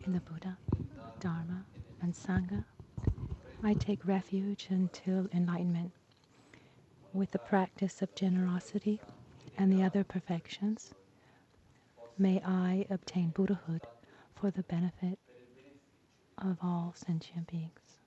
In the Buddha, Dharma, and Sangha, I take refuge until enlightenment. With the practice of generosity and the other perfections, may I obtain Buddhahood for the benefit of all sentient beings.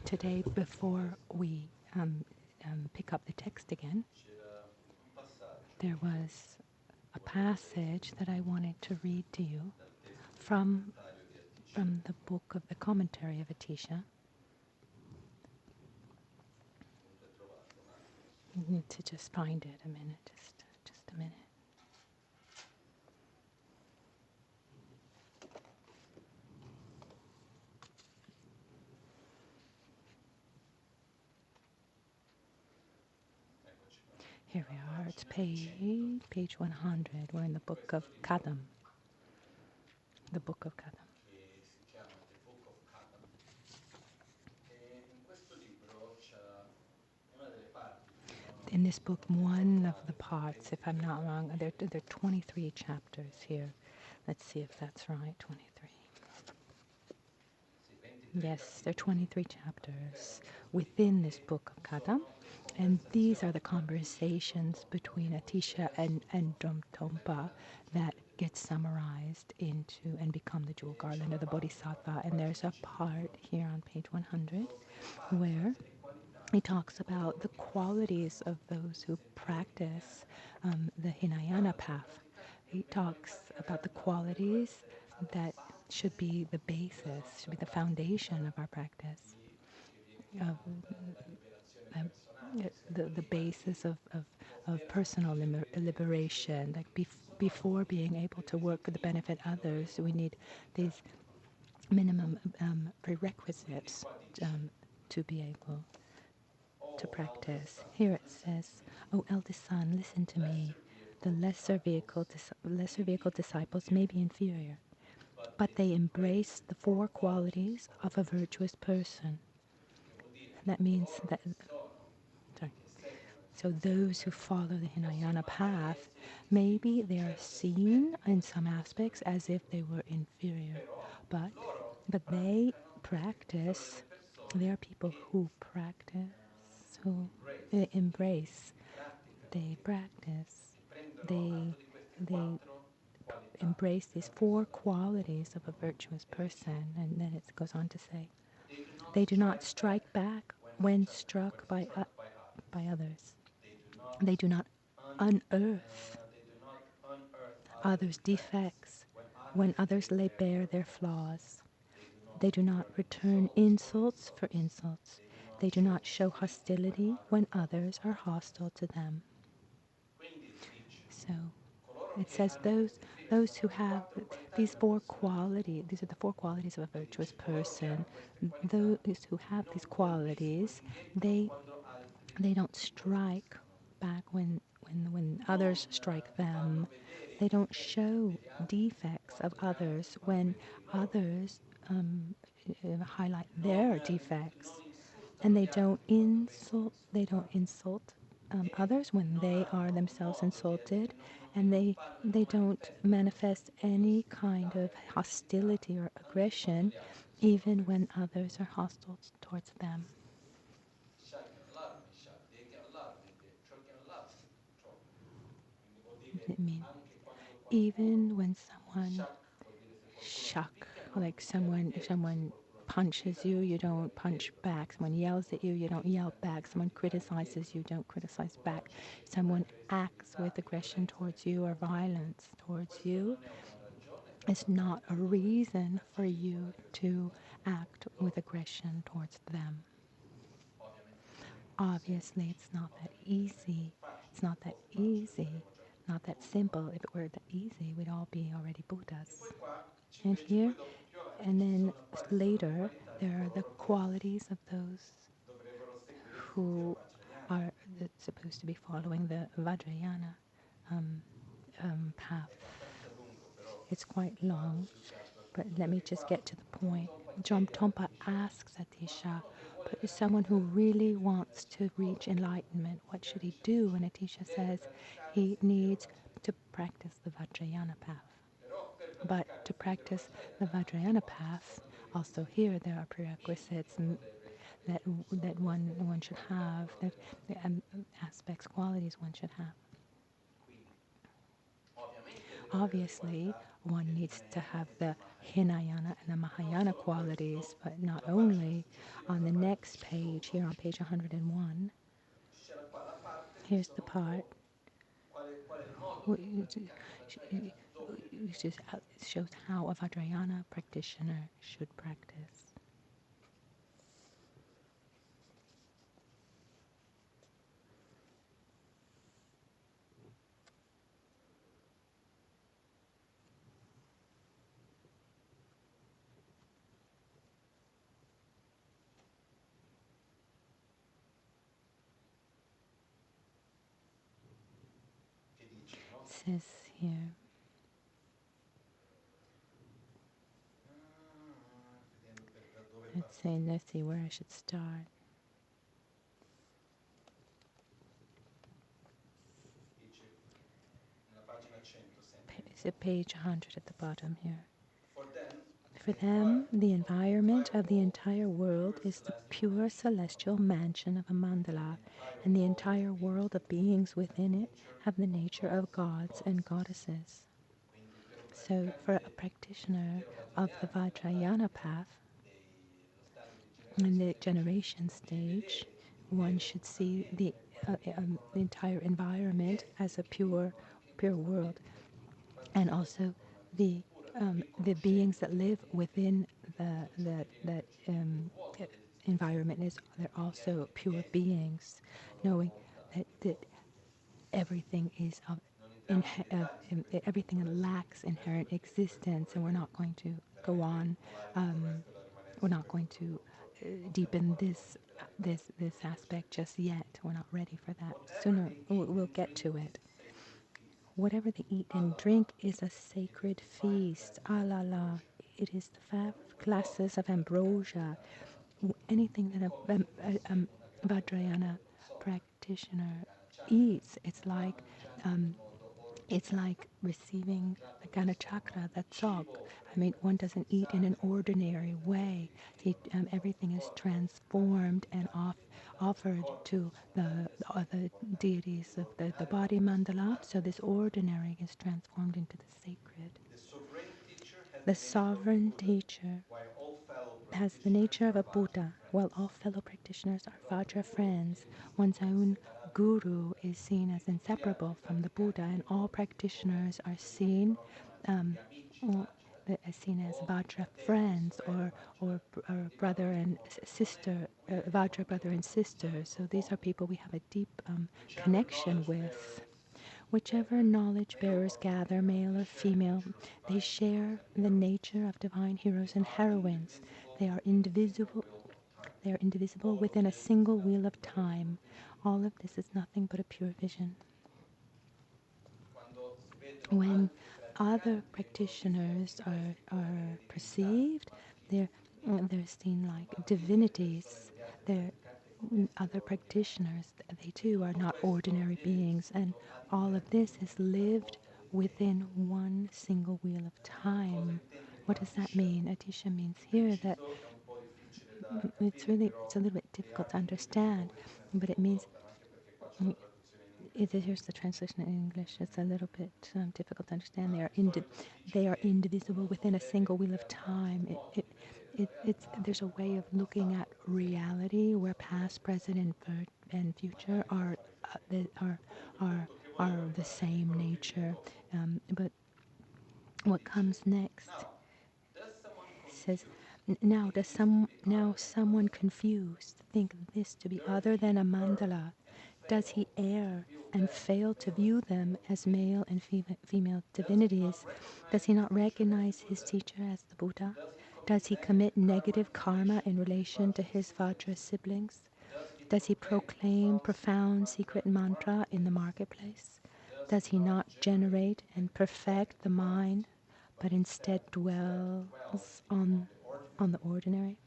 Today, before we pick up the text again, there was a passage that I wanted to read to you from the book of the commentary of Atisha. You need to just find it a minute, just a minute. Here we are. It's page 100. We're in the book of Kadam. The book of Kadam. In this book, one of the parts, if I'm not wrong, there are 23 chapters here. Let's see if that's right, 23. Yes, there are 23 chapters within this book of Kadam. And these are the conversations between Atisha and Tompa that get summarized into and become the jewel garland of the Bodhisattva. And there's a part here on page 100 where he talks about the qualities of those who practice the Hinayana path. He talks about the qualities that should be the basis, should be the foundation of our practice. The basis of personal liberation. Like before being able to work for the benefit of others, we need these minimum prerequisites to be able to practice. Here it says, "O eldest son, listen to me. The lesser vehicle disciples may be inferior, but they embrace the four qualities of a virtuous person." That means that. So those who follow the Hinayana path, maybe they are seen in some aspects as if they were inferior, but they practice. They are people who practice, who embrace. They practice. They embrace these four qualities of a virtuous person, and then it goes on to say, they do not strike back when struck by others. They do not unearth others' defects when others lay bare their flaws. They do not return insults for insults. They do not show hostility when others are hostile to them. So it says those who have these four qualities, these are the four qualities of a virtuous person. Those who have these qualities, they don't strike back when others strike them. They don't show defects of others when others highlight their defects, and they don't insult. Others when they are themselves insulted, and they don't manifest any kind of hostility or aggression, even when others are hostile towards them. It means even when someone if someone punches you, you don't punch back. Someone yells at you, you don't yell back. Someone criticizes you, don't criticize back. Someone acts with aggression towards you or violence towards you, it's not a reason for you to act with aggression towards them. Obviously, it's not that easy. It's not that easy, not that simple. If it were that easy, we'd all be already Buddhas. And here, and then later, there are the qualities of those who are supposed to be following the Vajrayana path. It's quite long, but let me just get to the point. Tompa asks Atisha, but is someone who really wants to reach enlightenment, what should he do? And Atisha says he needs to practice the Vajrayana path. But to practice the Vajrayana path, also here there are prerequisites that one should have, that aspects, qualities one should have. Obviously, one needs to have the Hinayana and the Mahayana qualities, but not only. On the next page, here on page 101, here's the part it shows how a Vajrayana practitioner should practice. It says here, let's see where I should start. It's at page 100 at the bottom here. For them, the environment of the entire world is the pure celestial mansion of a mandala, and the entire world of beings within it have the nature of gods and goddesses. So for a practitioner of the Vajrayana path, in the generation stage, one should see the entire environment as a pure world, and also the beings that live within that environment they're also pure beings, knowing that everything is everything lacks inherent existence, and we're not going to go on. We're not going to deepen this aspect just yet. We're not ready for that. Sooner we'll get to it. Whatever they eat and drink is a sacred feast. Ah la la. It is the 5 classes of ambrosia. Anything that a Vajrayana practitioner eats, it's like receiving the Gana Chakra, that Tsog. I mean, one doesn't eat in an ordinary way. Everything is transformed and offered to the deities of the body mandala. So this ordinary is transformed into the sacred. The sovereign teacher has the nature of a Buddha, while all fellow practitioners are Vajra friends. One's own guru is seen as inseparable from the Buddha, and all practitioners are seen as Vajra friends or brother and sister, Vajra brother and sister. So these are people we have a deep connection with. Whichever knowledge bearers gather, male or female, they share the nature of divine heroes and heroines. They are indivisible. They are indivisible within a single wheel of time. All of this is nothing but a pure vision. When other practitioners are perceived, they're seen like divinities. They're other practitioners. They too are not ordinary beings, and all of this is lived within one single wheel of time. What does that mean? Atisha means here that it's a little bit difficult to understand, but it means here's the translation in English. It's a little bit difficult to understand. They are indivisible within a single wheel of time. There's a way of looking at reality where past, present, and future are the same nature. But what comes next says, now someone confused think this to be other than a mandala? Does he err and fail to view them as male and female divinities? Does he not recognize his teacher as the Buddha? Does he commit negative karma in relation to his Vajra siblings? Does he proclaim profound secret mantra in the marketplace? Does he not generate and perfect the mind, but instead dwells on the ordinary?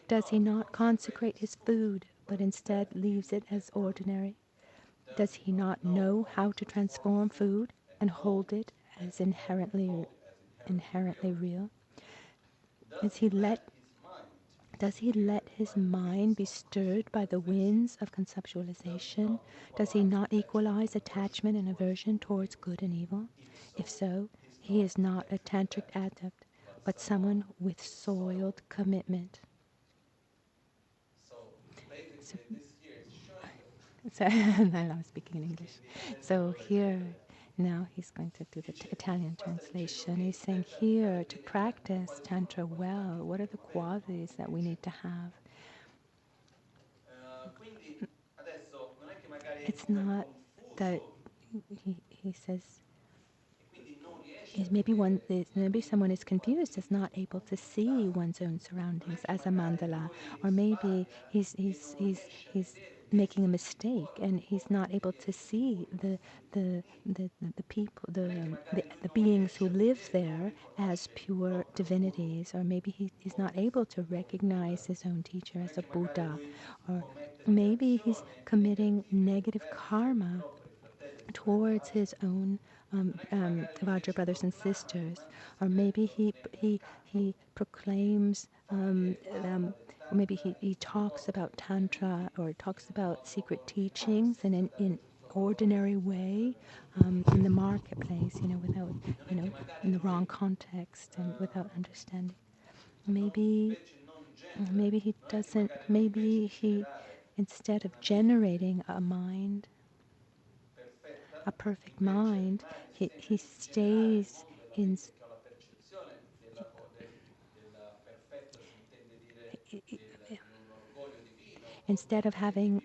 Does he not consecrate his food, but instead leaves it as ordinary? Does he not know how to transform food and hold it as inherently real? Does he let Does he let his mind be stirred by the winds of conceptualization? Does he not equalize attachment and aversion towards good and evil? If so, he is not a tantric adept, but someone with soiled commitment. So I'm speaking in English. So here, now he's going to do the Italian translation. He's saying here, to practice Tantra well, what are the qualities that we need to have? It's not that he says is maybe someone is confused, is not able to see one's own surroundings as a mandala, or maybe he's making a mistake and he's not able to see the people the beings who live there as pure divinities, or maybe he's not able to recognize his own teacher as a Buddha, or maybe he's committing negative karma towards his own Vajra brothers and sisters, or maybe he proclaims, or maybe he talks about tantra or talks about secret teachings in ordinary way in the marketplace, without, in the wrong context and without understanding. Maybe he doesn't. Maybe he, instead of generating a perfect mind, he stays in. Instead of having,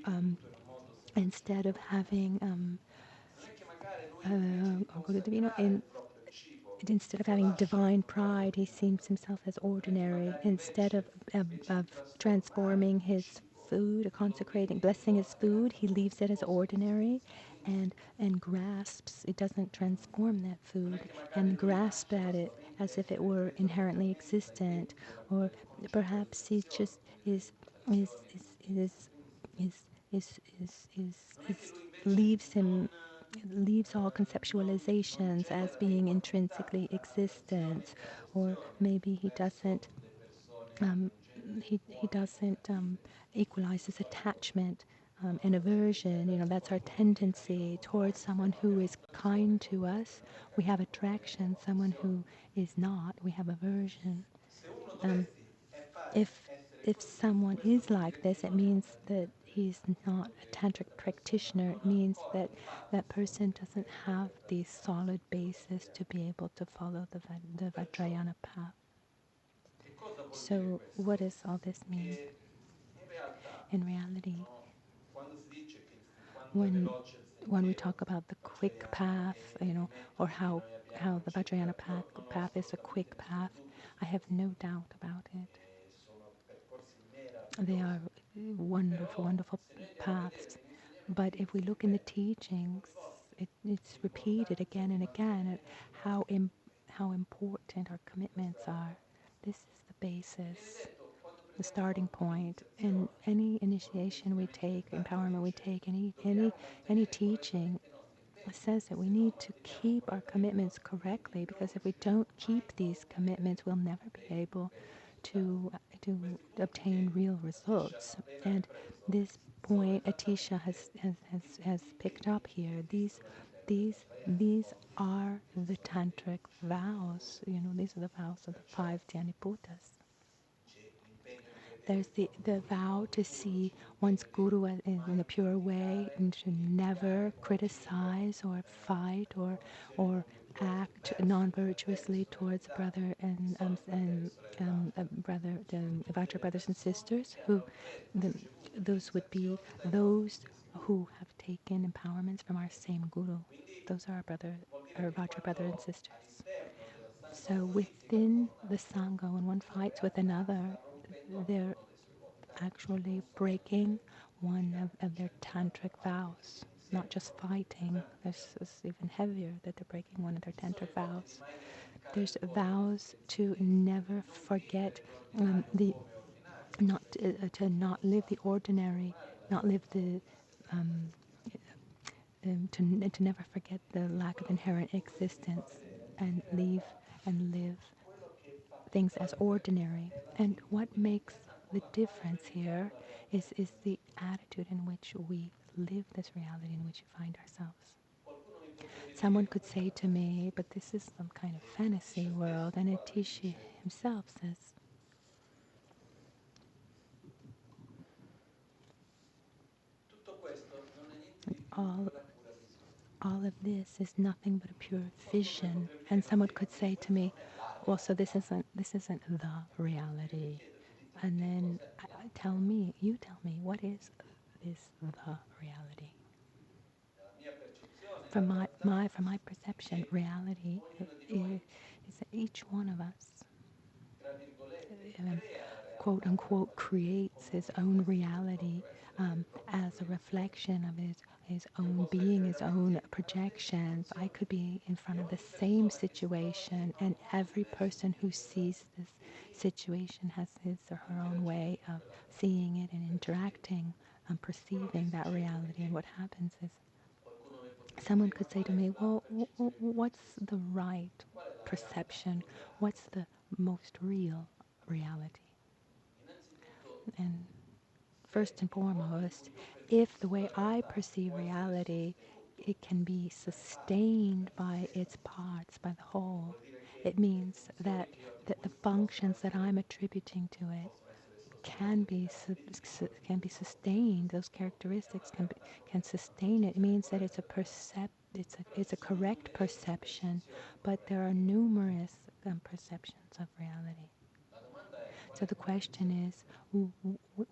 orgoglio divino, instead of having divine pride, he sees himself as ordinary. Instead of transforming his food, consecrating, blessing his food, he leaves it as ordinary and grasps. It doesn't transform that food and grasp at it as if it were inherently existent. Or perhaps he just is leaves all conceptualizations as being intrinsically existent, or maybe he doesn't equalize his attachment and aversion. That's our tendency towards someone who is kind to us. We have attraction. Someone who is not, we have aversion. If someone is like this, it means that he's not a tantric practitioner. It means that that person doesn't have the solid basis to be able to follow the Vajrayana path. So what does all this mean? In reality, when we talk about the quick path, or how the Vajrayana path is a quick path, I have no doubt about it. They are wonderful, wonderful paths. But if we look in the teachings, it's repeated again and again how important our commitments are. This is the basis, the starting point. In any initiation we take, empowerment we take, any teaching says that we need to keep our commitments correctly, because if we don't keep these commitments, we'll never be able to obtain real results. And this point Atisha has picked up here. These are the tantric vows. These are the vows of the 5 Dhyaniputas. There's the vow to see one's guru in a pure way, and to never criticize or fight or act non-virtuously towards brother and the Vajra brothers and sisters. Those would be those who have taken empowerments from our same guru. Those are our Vajra brother and sisters. So within the Sangha, when one fights with another, they're actually breaking one of their tantric vows. Not just fighting. This is even heavier, that they're breaking one of their tantric vows. There's vows to never forget to not live the ordinary, not live the to never forget the lack of inherent existence, and live things as ordinary. And what makes the difference here is the attitude in which we live this reality in which we find ourselves. Someone could say to me, but this is some kind of fantasy world, and Atisha himself says, all, all of this is nothing but a pure vision. And someone could say to me, well, so this isn't the reality. And then you tell me, what is this the reality? From my perception, reality is that each one of us, quote unquote, creates his own reality as a reflection of his own being, his own projections. I could be in front of the same situation, and every person who sees this situation has his or her own way of seeing it and interacting and perceiving that reality. And what happens is, someone could say to me, well, what's the right perception? What's the most real reality? And first and foremost, if the way I perceive reality, it can be sustained by its parts, by the whole, it means that the functions that I'm attributing to it can be sustained. Those characteristics can sustain it. It means that it's a correct perception, but there are numerous perceptions of reality. So the question is,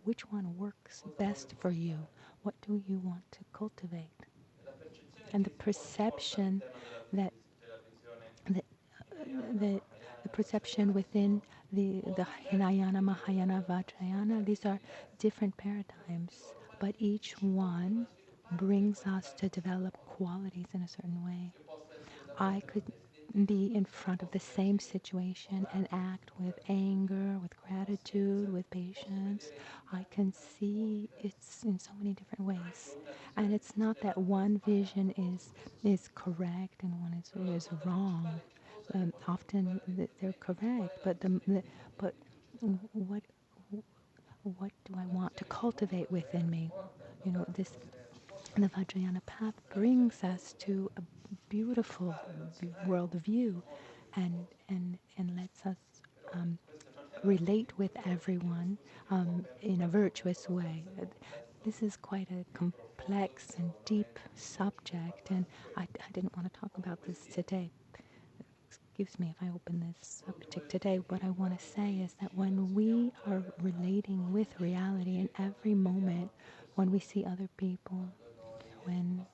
which one works best for you? What do you want to cultivate? And the perception that that, that the perception within the Hinayana, Mahayana, Vajrayana, these are different paradigms, but each one brings us to develop qualities in a certain way. I could be in front of the same situation and act with anger, with gratitude, with patience. I can see it's in so many different ways. And it's not that one vision is correct and one is wrong. Often they're correct, but what what do I want to cultivate within me? The Vajrayana path brings us to a beautiful world view, and lets us relate with everyone in a virtuous way. This is quite a complex and deep subject, and I didn't want to talk about this today. Excuse me if I open this subject today. What I want to say is that when we are relating with reality in every moment, when we see other people, when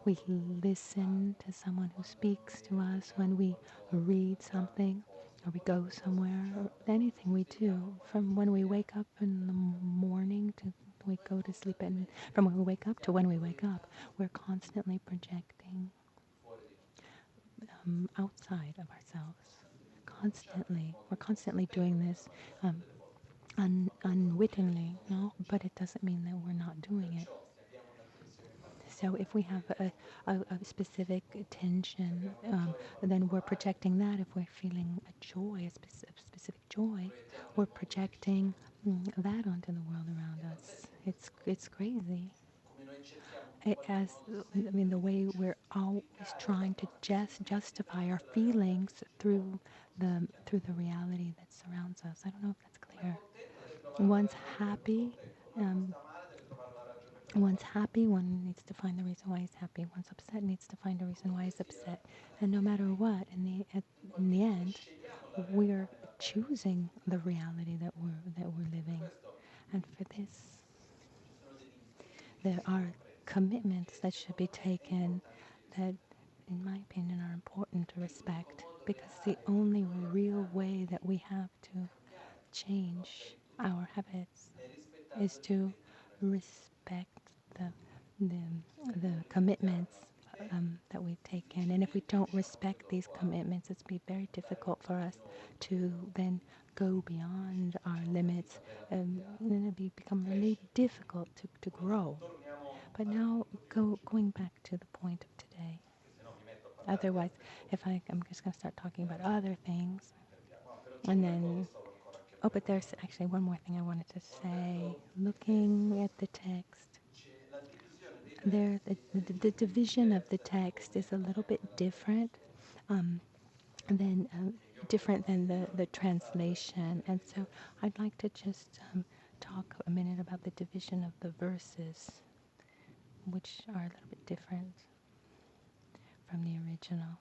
we listen to someone who speaks to us, when we read something, or we go somewhere, or anything we do, from when we wake up in the morning to we go to sleep, and from when we wake up to when we wake up, we're constantly projecting outside of ourselves. We're constantly doing this unwittingly, no? But it doesn't mean that we're not doing it. So if we have a specific tension, then we're projecting that. If we're feeling a joy, a specific joy, we're projecting that onto the world around us. It's crazy. The way we're always trying to justify our feelings through the reality that surrounds us. I don't know if that's clear. One's happy. Um, One's happy, one needs to find the reason why he's happy. One's upset, needs to find a reason why he's upset. And no matter what, in the end, we're choosing the reality that we're living. And for this, there are commitments that should be taken that, in my opinion, are important to respect, because the only real way that we have to change our habits is to respect the the, the commitments that we've taken. And if we don't respect these commitments, it's be very difficult for us to then go beyond our limits, and then become really difficult to grow. But now, going back to the point of today. Otherwise, if I'm just going to start talking about other things, and then Oh, but there's actually one more thing I wanted to say. Looking at the text, the division of the text is a little bit different um, than the translation, and so I'd like to just talk a minute about the division of the verses, which are a little bit different from the original.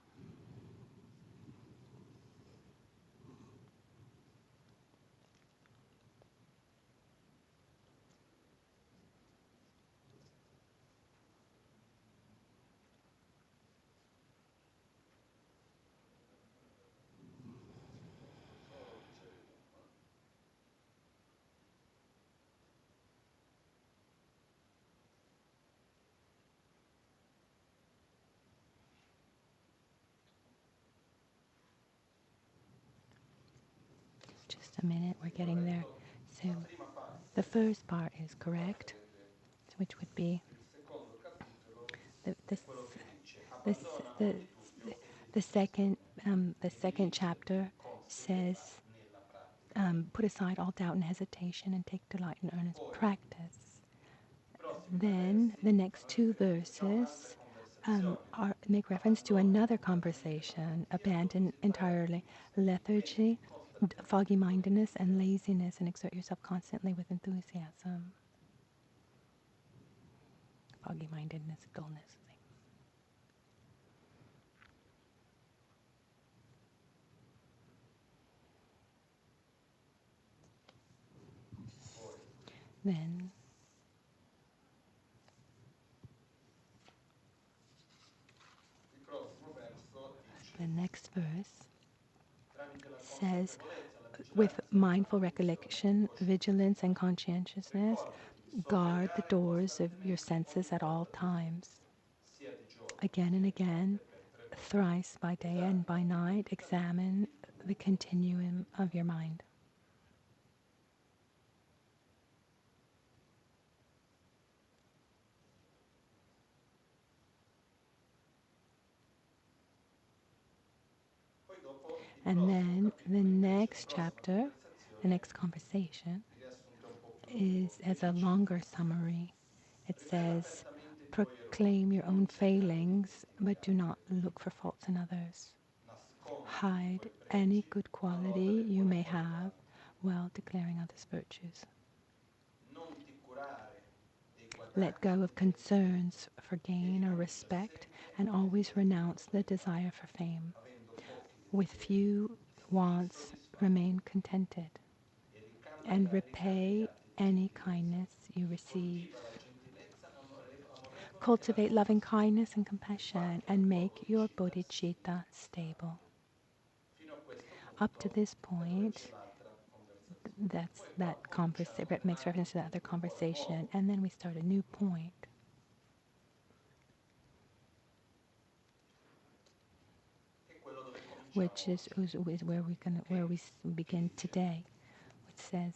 Just a minute, we're getting there. So the first part is correct, which would be the the the, the, the second chapter says, put aside all doubt and hesitation and take delight in earnest practice. Then the next two verses make reference to another conversation: abandon entirely lethargy, foggy mindedness, and laziness, and exert yourself constantly with enthusiasm. Foggy mindedness, dullness. Then the next verse says, with mindful recollection, vigilance, and conscientiousness, guard the doors of your senses at all times. Again and again, thrice by day and by night, examine the continuum of your mind. And then the next chapter, the next conversation, is as a longer summary. It says, proclaim your own failings, but do not look for faults in others. Hide any good quality you may have while declaring others' virtues. Let go of concerns for gain or respect, and always renounce the desire for fame. With few wants, remain contented, and repay any kindness you receive. Cultivate loving kindness and compassion, and make your bodhichitta stable. Up to this point, that makes reference to that other conversation, and then we start a new point. Which is where we begin today, which says,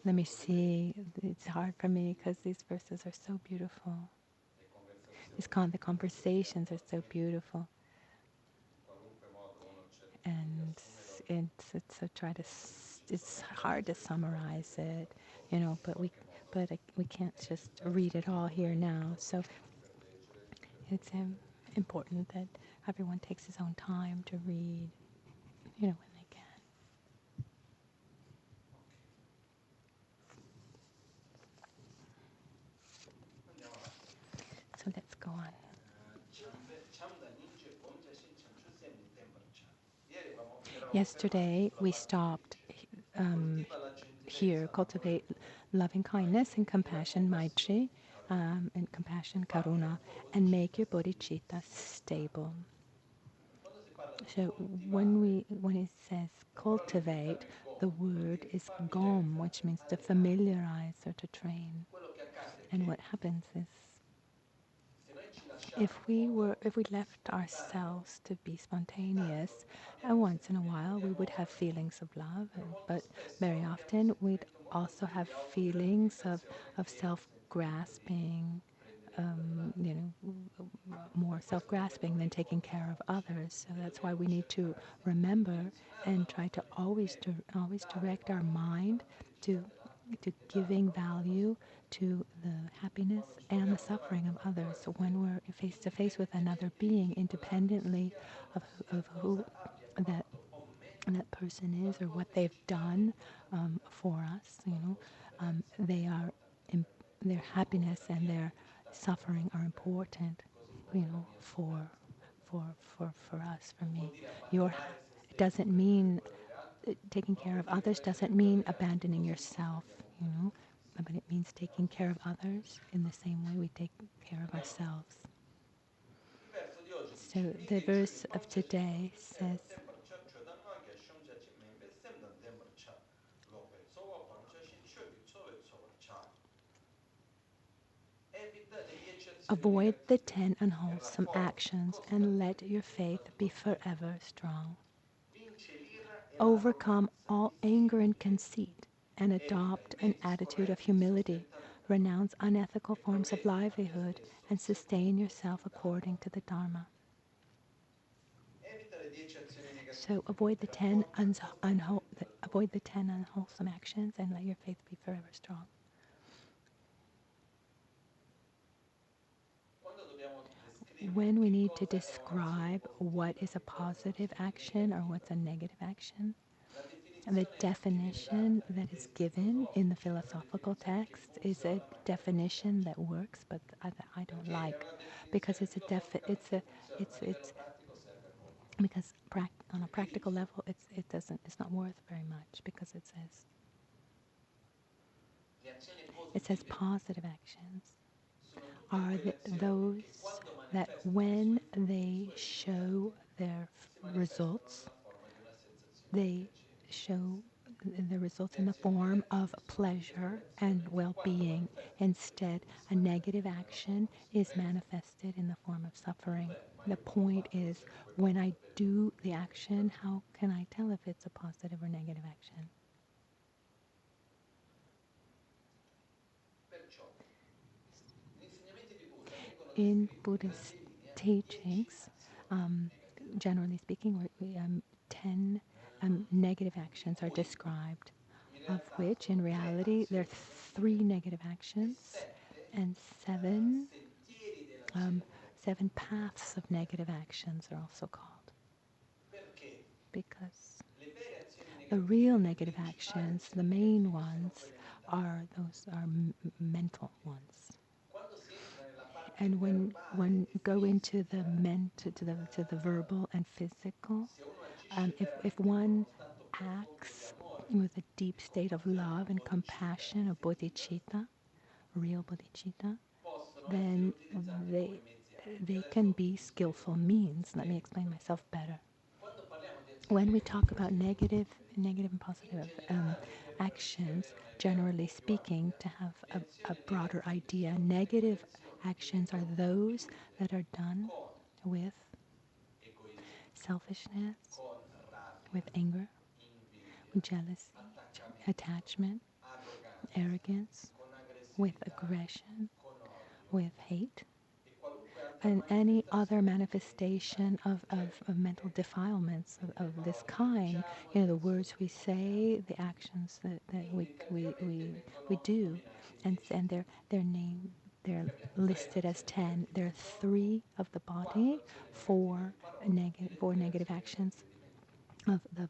let me see, it's hard for me because these verses are so beautiful. The conversations are so beautiful. And it's hard to summarize it, but we can't just read it all here now. So it's important that everyone takes his own time to read, when they can. So let's go on. Yesterday we stopped here. Cultivate loving kindness and compassion, Maitri, and compassion, Karuna, and make your bodhichitta stable. So when it says cultivate, the word is gom, which means to familiarize or to train. And what happens is if we left ourselves to be spontaneous, and once in a while we would have feelings of love, but very often we'd also have feelings of self-grasping, more self-grasping than taking care of others. So that's why we need to remember and try to always direct our mind to giving value to the happiness and the suffering of others. So when we're face to face with another being, independently of who that that person is or what they've done for us, they are their happiness and their suffering are important, for us, for me. Your it doesn't mean taking care of others doesn't mean abandoning yourself, but it means taking care of others in the same way we take care of ourselves. So the verse of today says, avoid the 10 unwholesome actions and let your faith be forever strong. Overcome all anger and conceit and adopt an attitude of humility. Renounce unethical forms of livelihood and sustain yourself according to the Dharma. So avoid the 10 unwholesome actions and let your faith be forever strong. When we need to describe what is a positive action or what's a negative action, the definition that is given in the philosophical text is a definition that works, but I don't like, because it's because on a practical level it's not worth very much, because it says positive actions are those that when they show their results, they show the results in the form of pleasure and well-being. Instead, a negative action is manifested in the form of suffering. The point is, when I do the action, how can I tell if it's a positive or negative action? In Buddhist teachings, generally speaking, 10 negative actions are described, of which in reality there are 3 negative actions and 7 paths of negative actions are also called. Because the real negative actions, the main ones, are mental ones. And when you go into the to the verbal and physical, if one acts with a deep state of love and compassion, of bodhichitta, real bodhichitta, then they can be skillful means. Let me explain myself better. When we talk about negative and positive actions, generally speaking, to have a broader idea, negative actions are those that are done with selfishness, with anger, with jealousy, attachment, arrogance, with aggression, with hate, and any other manifestation of mental defilements of this kind. The words we say, the actions that we do, and they're listed as 10. There are 3 of the body, 4 negative actions of the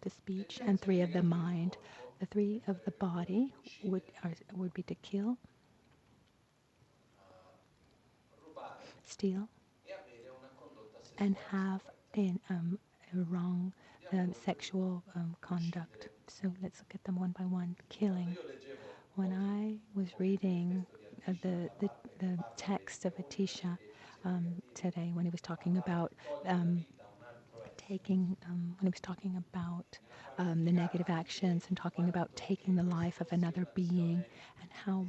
speech, and 3 of the mind. The 3 of the body would be to kill, steal, and have a wrong sexual conduct. So let's look at them one by one. Killing. When I was reading the text of Atisha today, when he was talking about taking, when he was talking about the negative actions and talking about taking the life of another being and how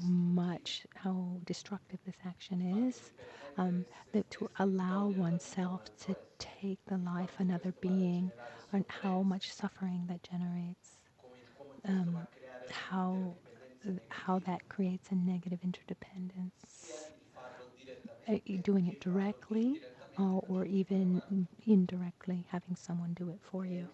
destructive this action is, that to allow oneself to take the life of another being and how much suffering that generates, um, how how that creates a negative interdependence. Doing it directly or even indirectly, having someone do it for you.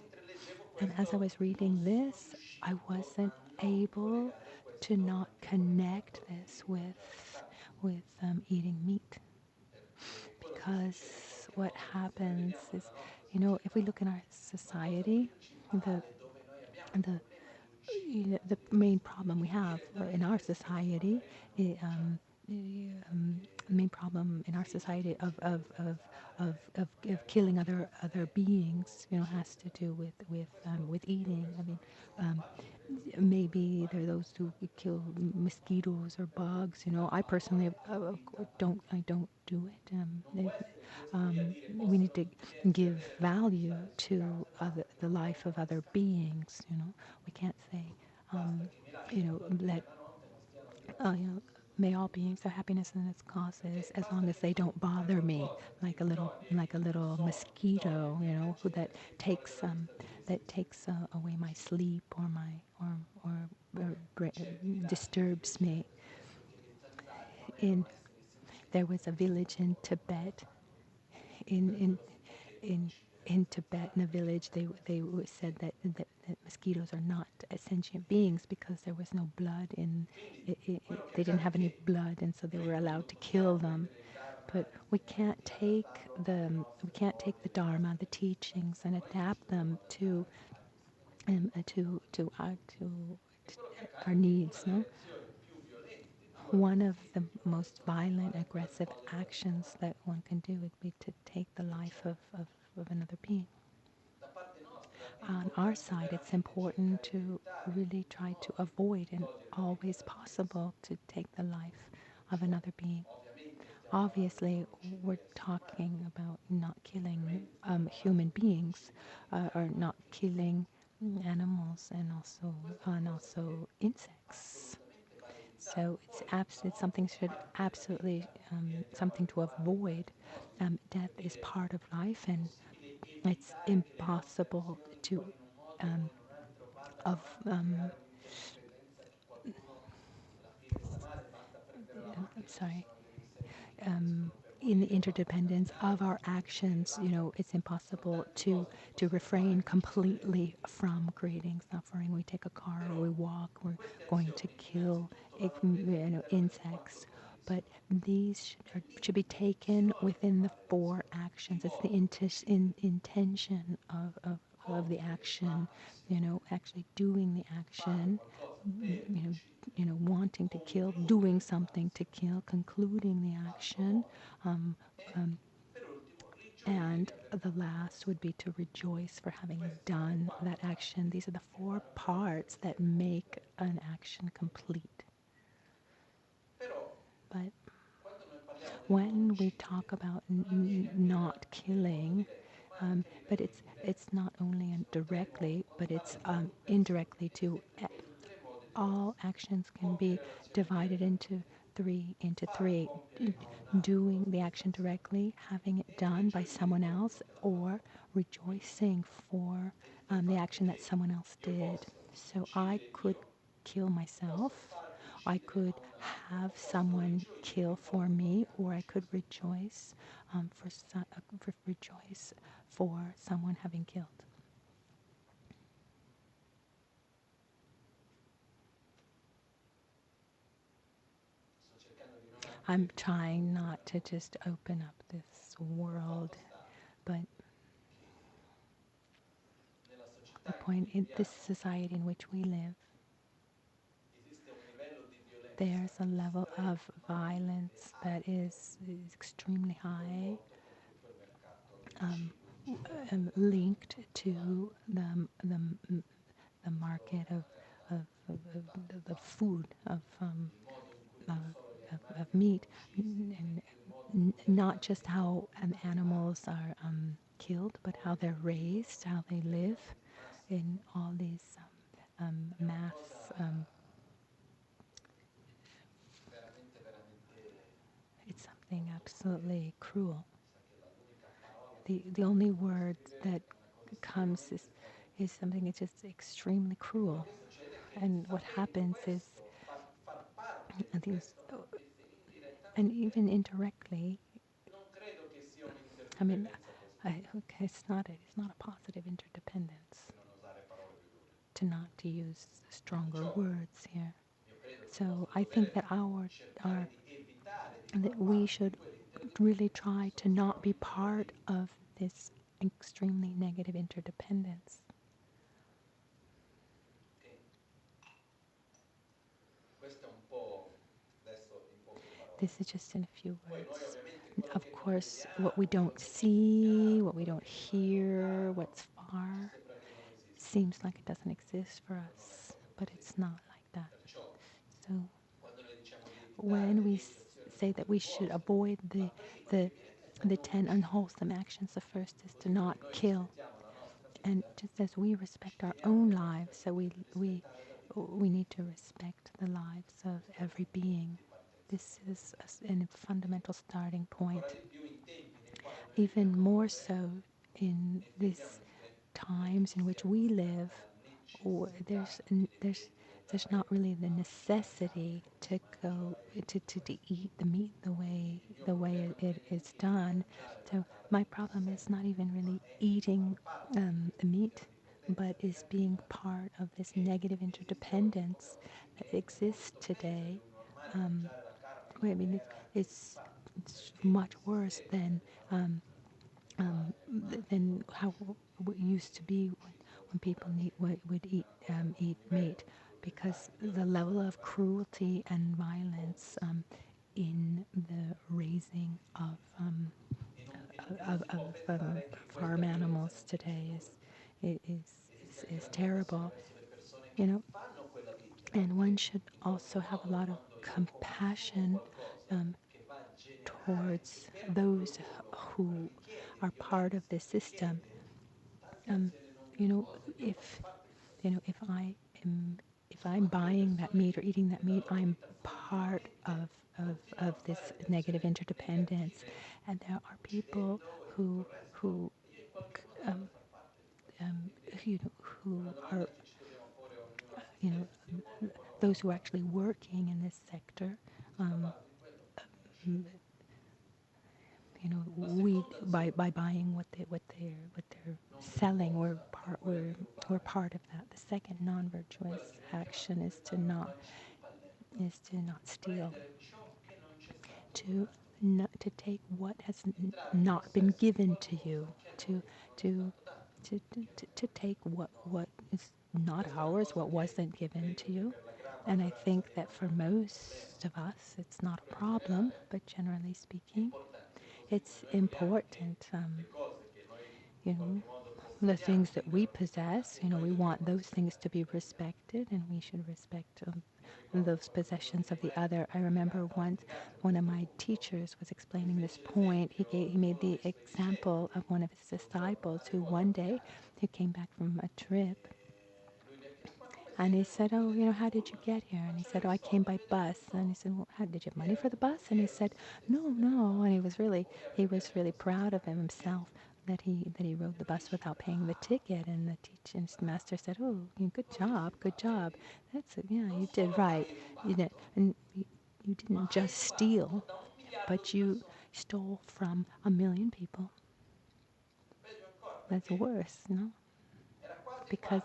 And as I was reading this, I wasn't able to not connect this with eating meat, because what happens is, if we look in our society, the the main problem we have in our society, the main problem in our society of killing other beings, has to do with eating. I mean, maybe there are those who kill mosquitoes or bugs. I personally don't do it. We need to give value to the life of other beings. We can't say, let may all beings have happiness and its causes as long as they don't bother me, like a little mosquito, who that takes away my sleep or my disturbs me. In There was a village in Tibet, in in in in Tibet, in a village, they said that mosquitoes are not sentient beings because there was no blood in they didn't have any blood, and so they were allowed to kill them. But we can't take the Dharma, the teachings, and adapt them to our needs. No, one of the most violent, aggressive actions that one can do would be to take the life of another being. On our side, it's important to really try to avoid and always possible to take the life of another being. Obviously, we're talking about not killing human beings, or not killing animals, and also insects. So it's something should absolutely something to avoid. Death is part of life, and it's impossible to of I'm sorry. In the interdependence of our actions, it's impossible to refrain completely from creating suffering. We take a car or we walk, we're going to kill insects, but these should be taken within the four actions. It's the intention of the action, actually doing the action, wanting to kill, doing something to kill, concluding the action, um, um, and the last would be to rejoice for having done that action. These are the four parts that make an action complete. But when we talk about not killing, but it's not only directly, but it's indirectly too. All actions can be divided into three. Doing the action directly, having it done by someone else, or rejoicing for the action that someone else did. So I could kill myself, I could have someone kill for me, or I could rejoice rejoice for someone having killed. I'm trying not to just open up this world, but the point in this society in which we live, there's a level of violence that is extremely high, linked to the market of the food of meat, and not just how animals are killed, but how they're raised, how they live in all these mass. It's something absolutely cruel. The only word that comes is something that's just extremely cruel. And what happens is these, and even indirectly, I mean, okay, it's not a positive interdependence to not to use stronger words here. So I think that our that we should really try to not be part of this extremely negative interdependence. This is just in a few words. Of course, what we don't see, what we don't hear, what's far, seems like it doesn't exist for us, but it's not like that. So when we say that we should avoid the 10 unwholesome actions, the first is to not kill. And just as we respect our own lives, so we need to respect the lives of every being. This is a fundamental starting point. Even more so in these times in which we live, there's not really the necessity to go to eat the meat the way it is done. So my problem is not even really eating the meat, but is being part of this negative interdependence that exists today. I mean, it's much worse than how it used to be when people would eat meat, because the level of cruelty and violence in the raising of farm animals today is terrible, you know. And one should also have a lot of compassion towards those who are part of the system. Um, you know, if if I'm buying that meat or eating that meat, I'm part of this negative interdependence, and there are people who um, who are those who are actually working in this sector. Um, we by buying what they're selling, we're part of that. The second non-virtuous action is to not steal, to to take what has not been given to you, to to to take what is not ours, what wasn't given to you. And I think that for most of us, it's not a problem, but generally speaking, it's important. You know, the things that we possess, we want those things to be respected, and we should respect those possessions of the other. I remember once one of my teachers was explaining this point. He made the example of one of his disciples who one day he came back from a trip. And he said, "Oh, how did you get here?" And he said, "Oh, I came by bus." And he said, "Well, how did you have money for the bus?" And he said, "No, no." And he was really proud of himself that he rode the bus without paying the ticket. And the teaching master said, "Oh, good job, good job. That's it. Yeah, you did right. And you didn't just steal, but you stole from a million people. That's worse, because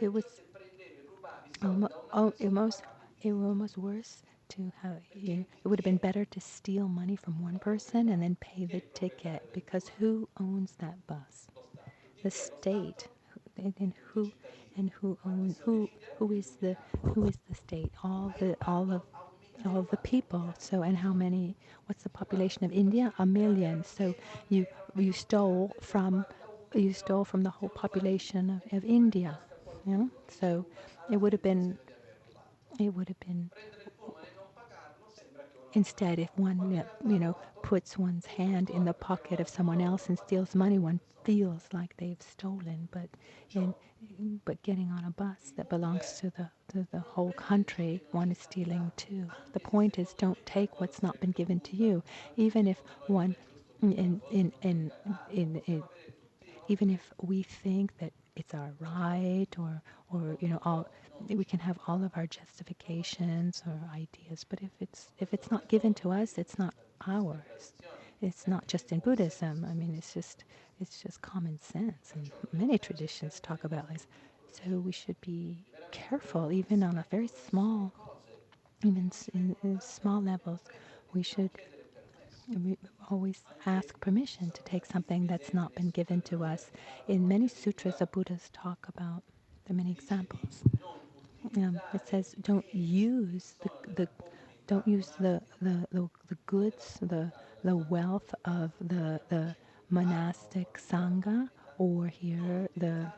it was." It was almost worse to have, it would have been better to steal money from one person and then pay the ticket, because who owns that bus? The state. Who is the state? All of the people. So, and how many, what's the population of India? 1 million. So you you stole from you stole from the whole population of India. So it would have been instead, if one puts one's hand in the pocket of someone else and steals money, one feels like they've stolen. But getting on a bus that belongs to the whole country, one is stealing too. The point is, don't take what's not been given to you, even if one in even if we think that it's our right, or all, we can have all of our justifications or ideas, but if it's not given to us, it's not ours. It's not just in Buddhism. I mean, it's just common sense, and many traditions talk about this. So we should be careful, even on a very small, even in small levels. We always ask permission to take something that's not been given to us. In many sutras, the Buddhas talk about, there are many examples. It says, don't use the goods, the wealth of the monastic sangha, or here the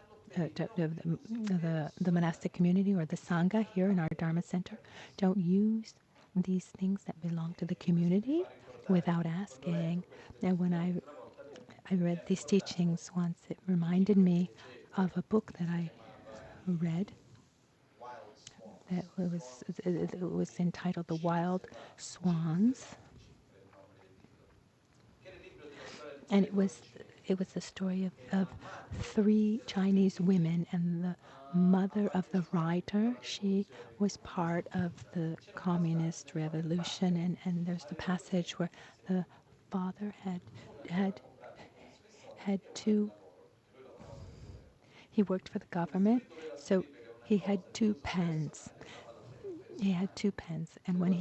monastic community, or the sangha here in our Dharma center. Don't use these things that belong to the community without asking. And when I read these teachings once, it reminded me of a book that I read that was entitled The Wild Swans. And it was the story of three Chinese women, and the mother of the writer, she was part of the communist revolution, and there's the passage where the father had two, he worked for the government, so he had two pens. And when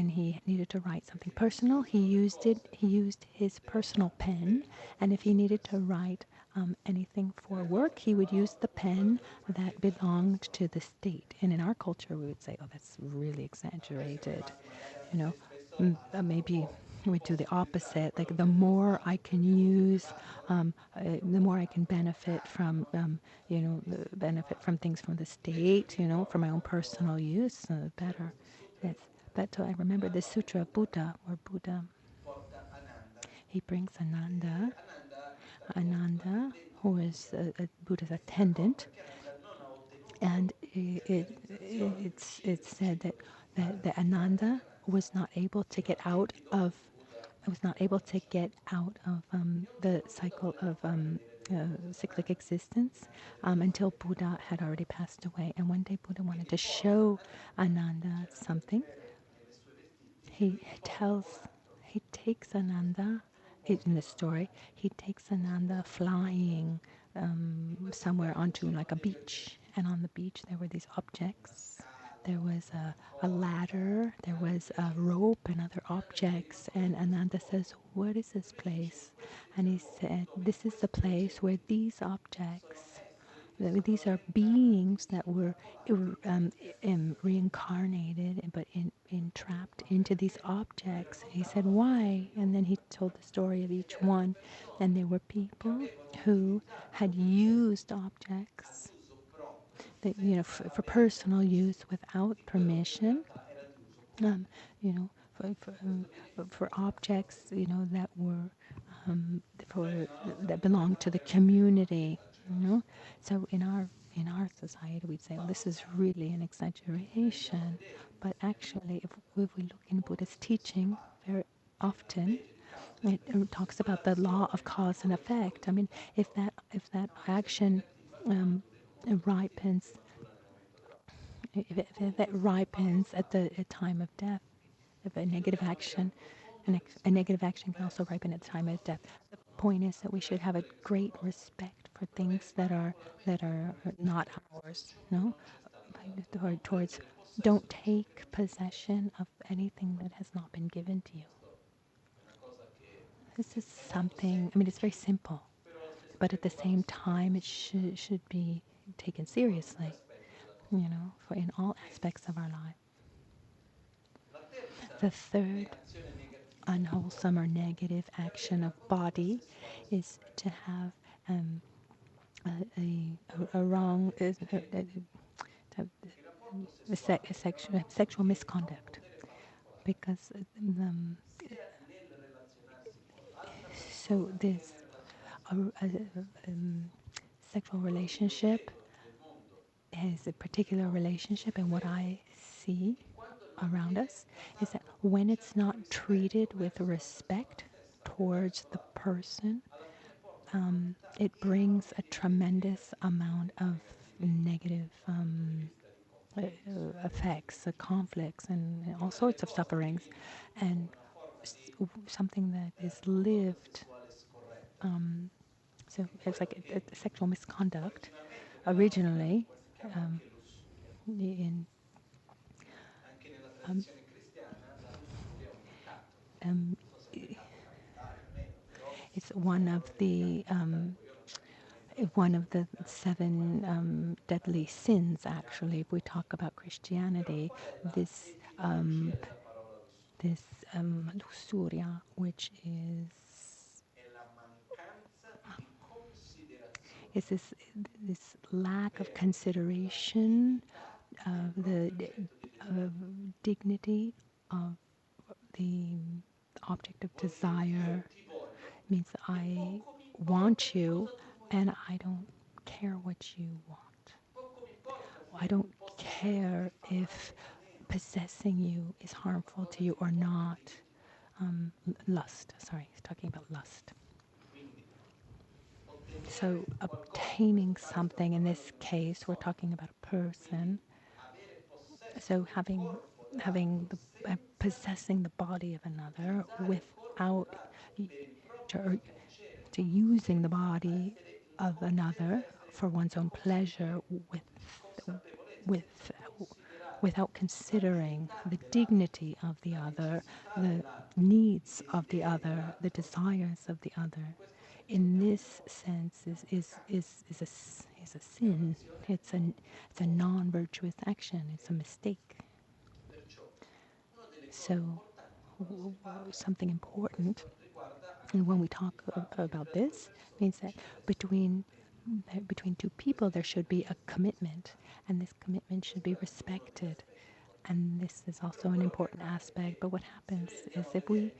he needed to write something personal, he used his personal pen. And if he needed to write anything for work, he would use the pen that belonged to the state. And in our culture, we would say, oh, that's really exaggerated. Maybe we do the opposite. Like, the more I can use, the more I can benefit from, benefit from things from the state, for my own personal use, the better. Yes. But I remember the Sutra of Buddha, where Buddha, he brings Ananda, who is Buddha's attendant, and it's said that Ananda was not able to get out of the cycle of cyclic existence until Buddha had already passed away. And one day Buddha wanted to show Ananda something. He takes Ananda, in the story, he takes Ananda flying somewhere onto like a beach. And on the beach there were these objects. There was a ladder, there was a rope and other objects. And Ananda says, what is this place? And he said, this is the place where these objects, these are beings that were reincarnated, but entrapped into these objects. He said, why? And then he told the story of each one. And there were people who had used objects that, for personal use without permission. For objects, that were that belonged to the community. So in our society, we'd say, well, this is really an exaggeration. But actually, if we look in Buddhist teaching, very often it talks about the law of cause and effect. I mean, if that action ripens, if it ripens at the time of death, if a negative action can also ripen at the time of death. The point is that we should have a great respect for things that are not ours. No, towards don't take possession of anything that has not been given to you. This is something. I mean, it's very simple, but at the same time, it should be taken seriously. For in all aspects of our life. The third unwholesome or negative action of body is to have a wrong sexual misconduct. because so this sexual relationship has a particular relationship, and what I see around us is that when it's not treated with respect towards the person, it brings a tremendous amount of negative effects, conflicts, and all sorts of sufferings, and something that is lived. So it's like a sexual misconduct originally in um, it's one of the seven deadly sins. Actually, if we talk about Christianity, this this luxuria, which is this lack of consideration of the dignity of the object of desire. It means I want you and I don't care what you want. I don't care if possessing you is harmful to you or not. Lust, sorry, he's talking about lust. So obtaining something, in this case, we're talking about a person. So possessing the body of another without to using the body of another for one's own pleasure with without considering the dignity of the other, the needs of the other, the desires of the other. In this sense, is a sin. It's a non-virtuous action. It's a mistake. So, something important, and when we talk about this, means that between two people there should be a commitment, and this commitment should be respected. And this is also an important aspect. But what happens is if we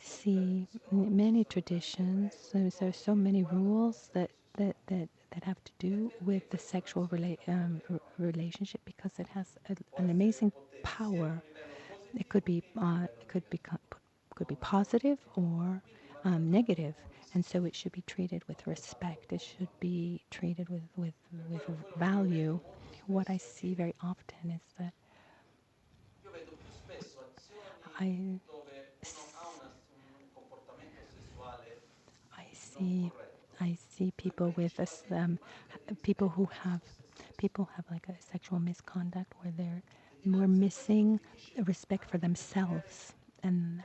see many traditions, there's so many rules that have to do with the sexual relationship because it has an amazing power. It could be positive or negative, and so it should be treated with respect. It should be treated with value. What I see very often is that I I see I see people with people have like a sexual misconduct where they're more missing respect for themselves, and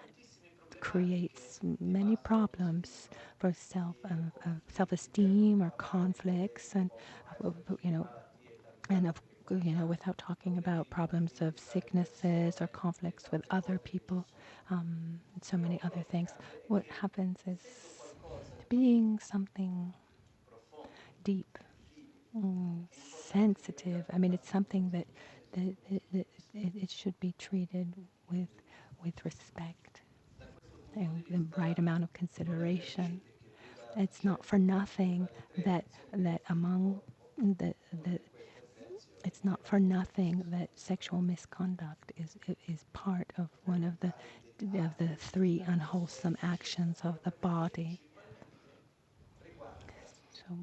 that creates many problems for self-esteem or conflicts, and you know and of without talking about problems of sicknesses or conflicts with other people, and so many other things. What happens is being something deep, sensitive. I mean, it's something that it should be treated with respect and the right amount of consideration. It's not for nothing that among the it's not for nothing that sexual misconduct is part of one of the three unwholesome actions of the body. So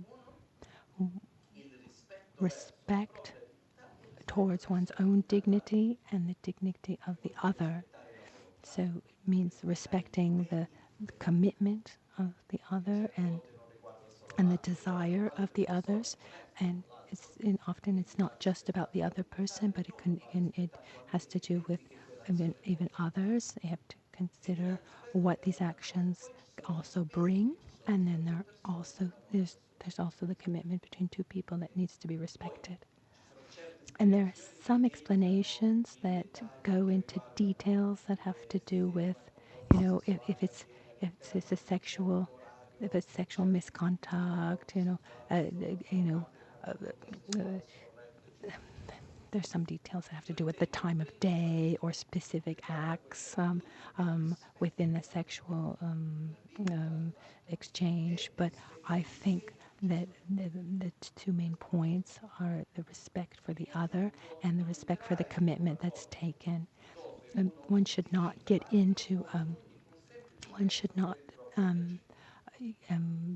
respect towards one's own dignity and the dignity of the other. So it means respecting the commitment of the other and the desire of the others, and often it's not just about the other person, but it has to do with even others. You have to consider what these actions also bring, and then there's also the commitment between two people that needs to be respected. And there are some explanations that go into details that have to do with, if it's a sexual, if it's sexual misconduct, uh, you know, uh, there's some details that have to do with the time of day or specific acts within the sexual exchange. But I think that the two main points are the respect for the other and the respect for the commitment that's taken. And one should not get into, one should not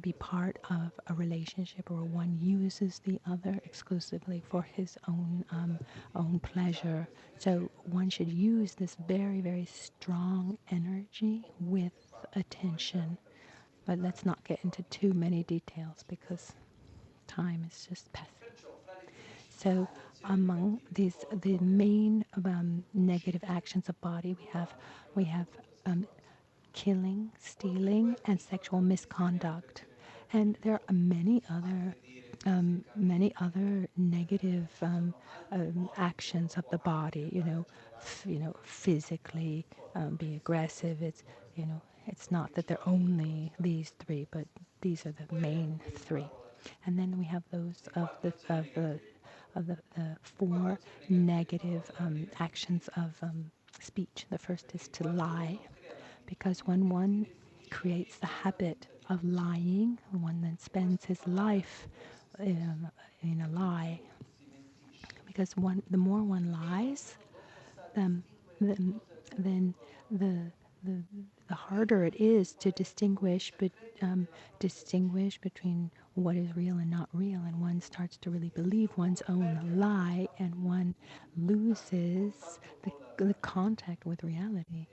be part of a relationship where one uses the other exclusively for his own pleasure. So one should use this very, very strong energy with attention. But let's not get into too many details because time is just passing. So among the main negative actions of body, we have killing, stealing, and sexual misconduct, and there are many other negative actions of the body. Physically be aggressive. It's not that there are only these three, but these are the main three. And then we have those of the four negative actions of speech. The first is to lie, because when one creates the habit of lying, one then spends his life in a lie. Because the more one lies, then the harder it is to distinguish between what is real and not real, and one starts to really believe one's own lie, and one loses the contact with reality.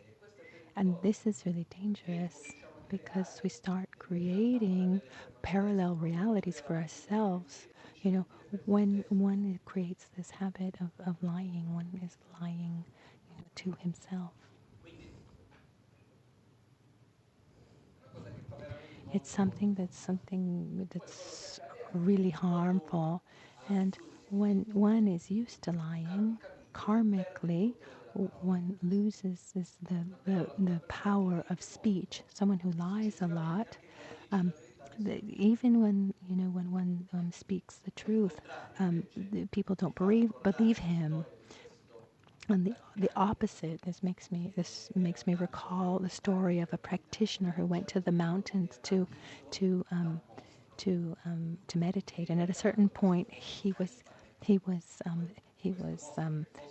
And this is really dangerous because we start creating parallel realities for ourselves. When one creates this habit of lying, one is lying to himself. It's something that's really harmful. And when one is used to lying, karmically, one loses the power of speech. Someone who lies a lot, even when one speaks the truth, people don't believe him. And the opposite. This makes me recall the story of a practitioner who went to the mountains to meditate. And at a certain point, he was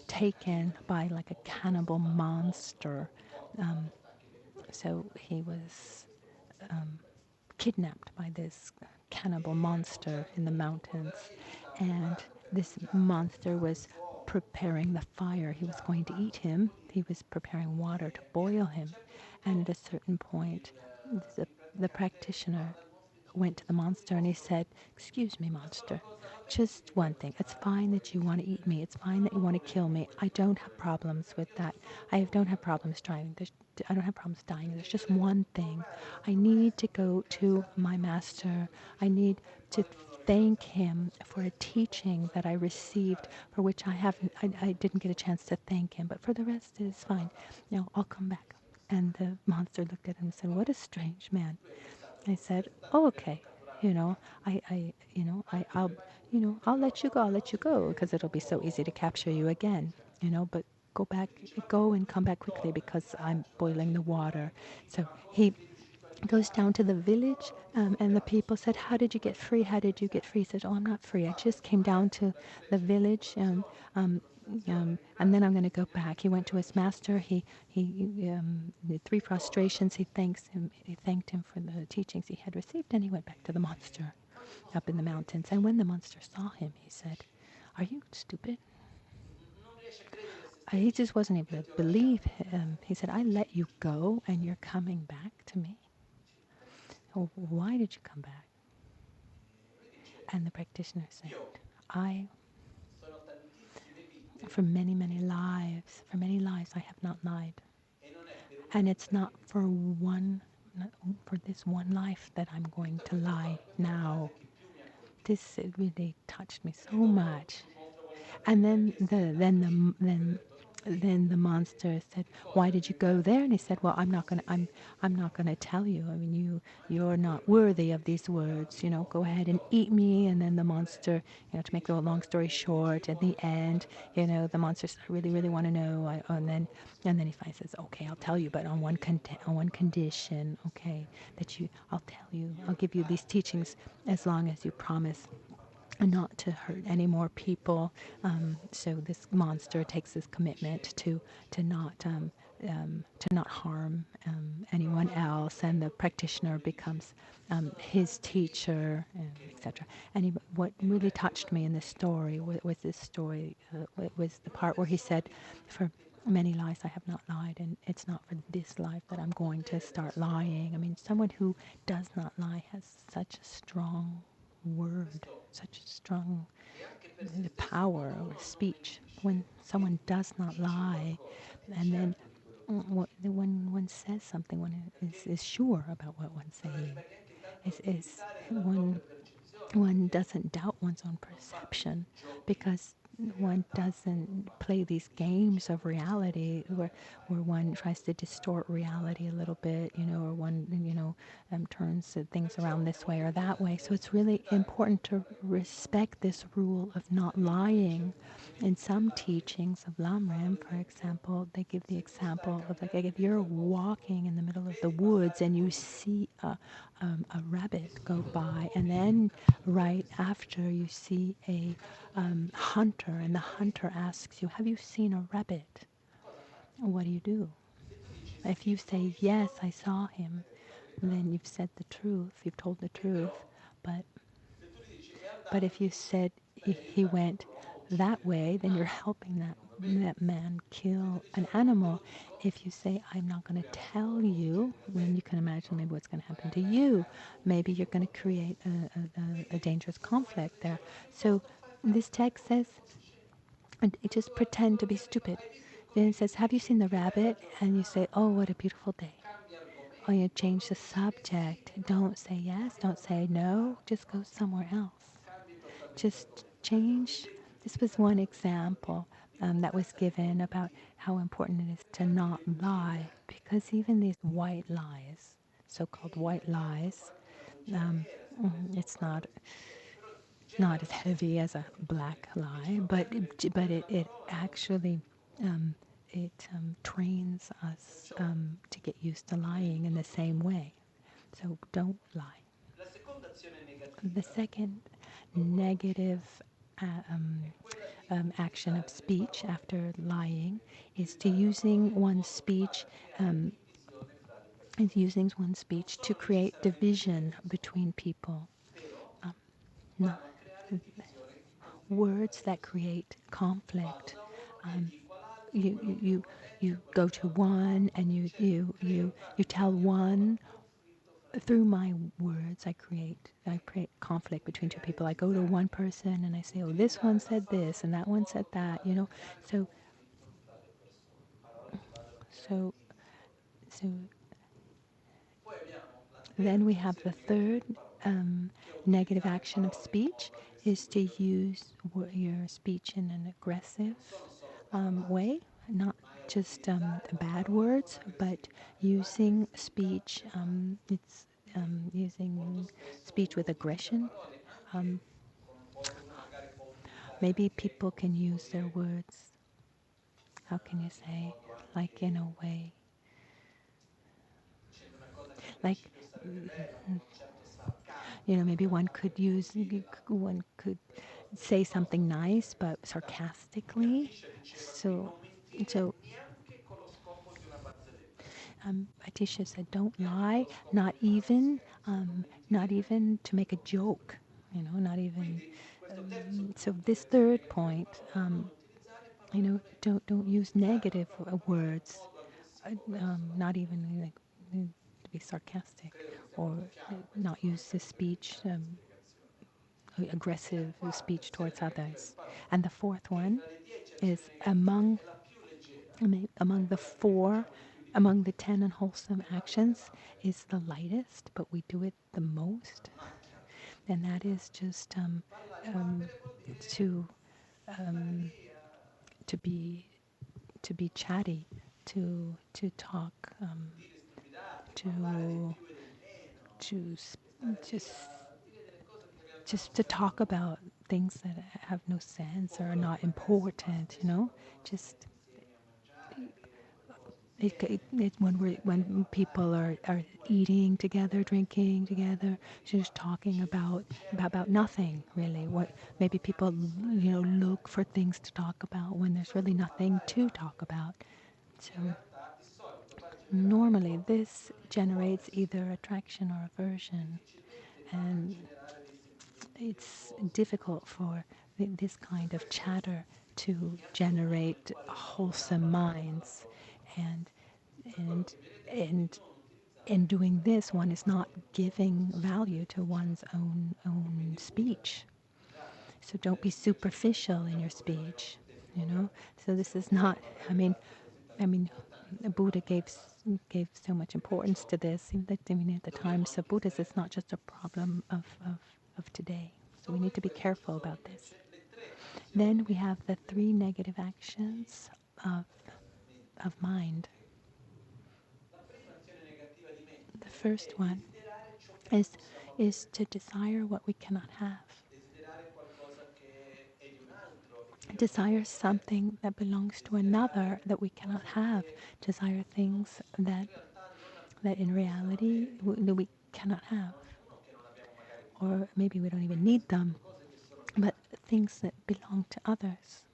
taken by like a cannibal monster. So he was kidnapped by this cannibal monster in the mountains, and this monster was preparing the fire. He was going to eat him. He was preparing water to boil him, and at a certain point, the practitioner went to the monster and he said, "Excuse me, monster, just one thing. It's fine that you want to eat me. It's fine that you want to kill me. I don't have problems with that. I don't have problems driving. I don't have problems dying. There's just one thing. I need to go to my master. I need to thank him for a teaching that I received, for which I didn't get a chance to thank him. But for the rest, it is fine. Now I'll come back." And the monster looked at him and said, "What a strange man." I said, "Oh, okay. I'll let you go. I'll let you go because it'll be so easy to capture you again. But go and come back quickly because I'm boiling the water." So he goes down to the village, and the people said, "How did you get free? How did you get free?" He said, "Oh, I'm not free. I just came down to the village, and then I'm going to go back." He went to his master. He did 3 prostrations. He thanked him for the teachings he had received, and he went back to the monster up in the mountains. And when the monster saw him, he said, "Are you stupid?" He just wasn't able to believe him. He said, "I let you go, and you're coming back to me? Oh, why did you come back?" And the practitioner said, for many, many lives, I have not lied. And it's not for this one life that I'm going to lie now. This really touched me so much. And then then the monster said, "Why did you go there?" And he said, "Well, I'm not gonna tell you. I mean, you're not worthy of these words. Go ahead and eat me." And then the monster, to make the long story short, at the end, the monster said, "I really, really want to know." And then he finally says, "Okay, I'll tell you, but on one condition. Okay, I'll tell you, I'll give you these teachings as long as you promise not to hurt any more people." So this monster takes this commitment to not harm anyone else, and the practitioner becomes his teacher, etc. And what really touched me in this story was this story was the part where he said, "For many lives I have not lied, and it's not for this life that I'm going to start lying." I mean, someone who does not lie has such a strong word, such a strong power over speech. When someone does not lie, and then when one says something, one is sure about what one's saying, is one doesn't doubt one's own perception, because one doesn't play these games of reality where one tries to distort reality a little bit, or one, turns things around this way or that way. So it's really important to respect this rule of not lying. In some teachings of Lamrim, for example, they give the example of, like, if you're walking in the middle of the woods and you see a rabbit go by, and then right after you see a hunter, and the hunter asks you, "Have you seen a rabbit?" What do? If you say, "Yes, I saw him," then you've said the truth, you've told the truth. But if you said he went that way, then you're helping that man kill an animal. If you say, "I'm not going to tell you," then you can imagine maybe what's going to happen to you. Maybe you're going to create a dangerous conflict there. So this text says, and just pretend to be stupid. Then it says, "Have you seen the rabbit?" And you say, "Oh, what a beautiful day." Or you change the subject. Don't say yes, don't say no, just go somewhere else. Just change. This was one example that was given about how important it is to not lie, because even these white lies, so-called white lies, um, it's not as heavy as a black lie, but it actually trains us to get used to lying in the same way. So don't lie. The second negative action of speech after lying is to using one's speech to create division between people. No, words that create conflict. You go to one, and you tell one, through my words I create conflict between two people. I go to one person and I say, "Oh, this one said this and that one said that," So so so then we have the third negative action of speech, is to use your speech in an aggressive way, not just bad words, but using speech. It's using speech with aggression. Um, Maybe people can use their words. How can you say, like, in a way, like, maybe one could say something nice but sarcastically. So Atisha said, "Don't lie, not even to make a joke, not even." So this third point, don't use negative words, not even like to be sarcastic, or not use the speech, aggressive speech towards others. And the fourth one is among the four, among the 10 unwholesome actions, is the lightest, but we do it the most. And that is just to to be to be chatty, to talk, to to s- just to talk about things that have no sense or are not important. Just when people are eating together, drinking together, just talking about nothing really. What maybe people look for things to talk about when there's really nothing to talk about. So normally this generates either attraction or aversion, and it's difficult for this kind of chatter to generate wholesome minds, and and and in doing this, one is not giving value to one's own speech. So don't be superficial in your speech. So this is not. I mean, Buddha gave so much importance to this. At the times of Buddhists, it's not just a problem of today. So we need to be careful about this. Then we have the 3 negative actions of mind. The first one is to desire what we cannot have. Desire something that belongs to another that we cannot have. Desire things that in reality that we cannot have. Or maybe we don't even need them, but things that belong to others.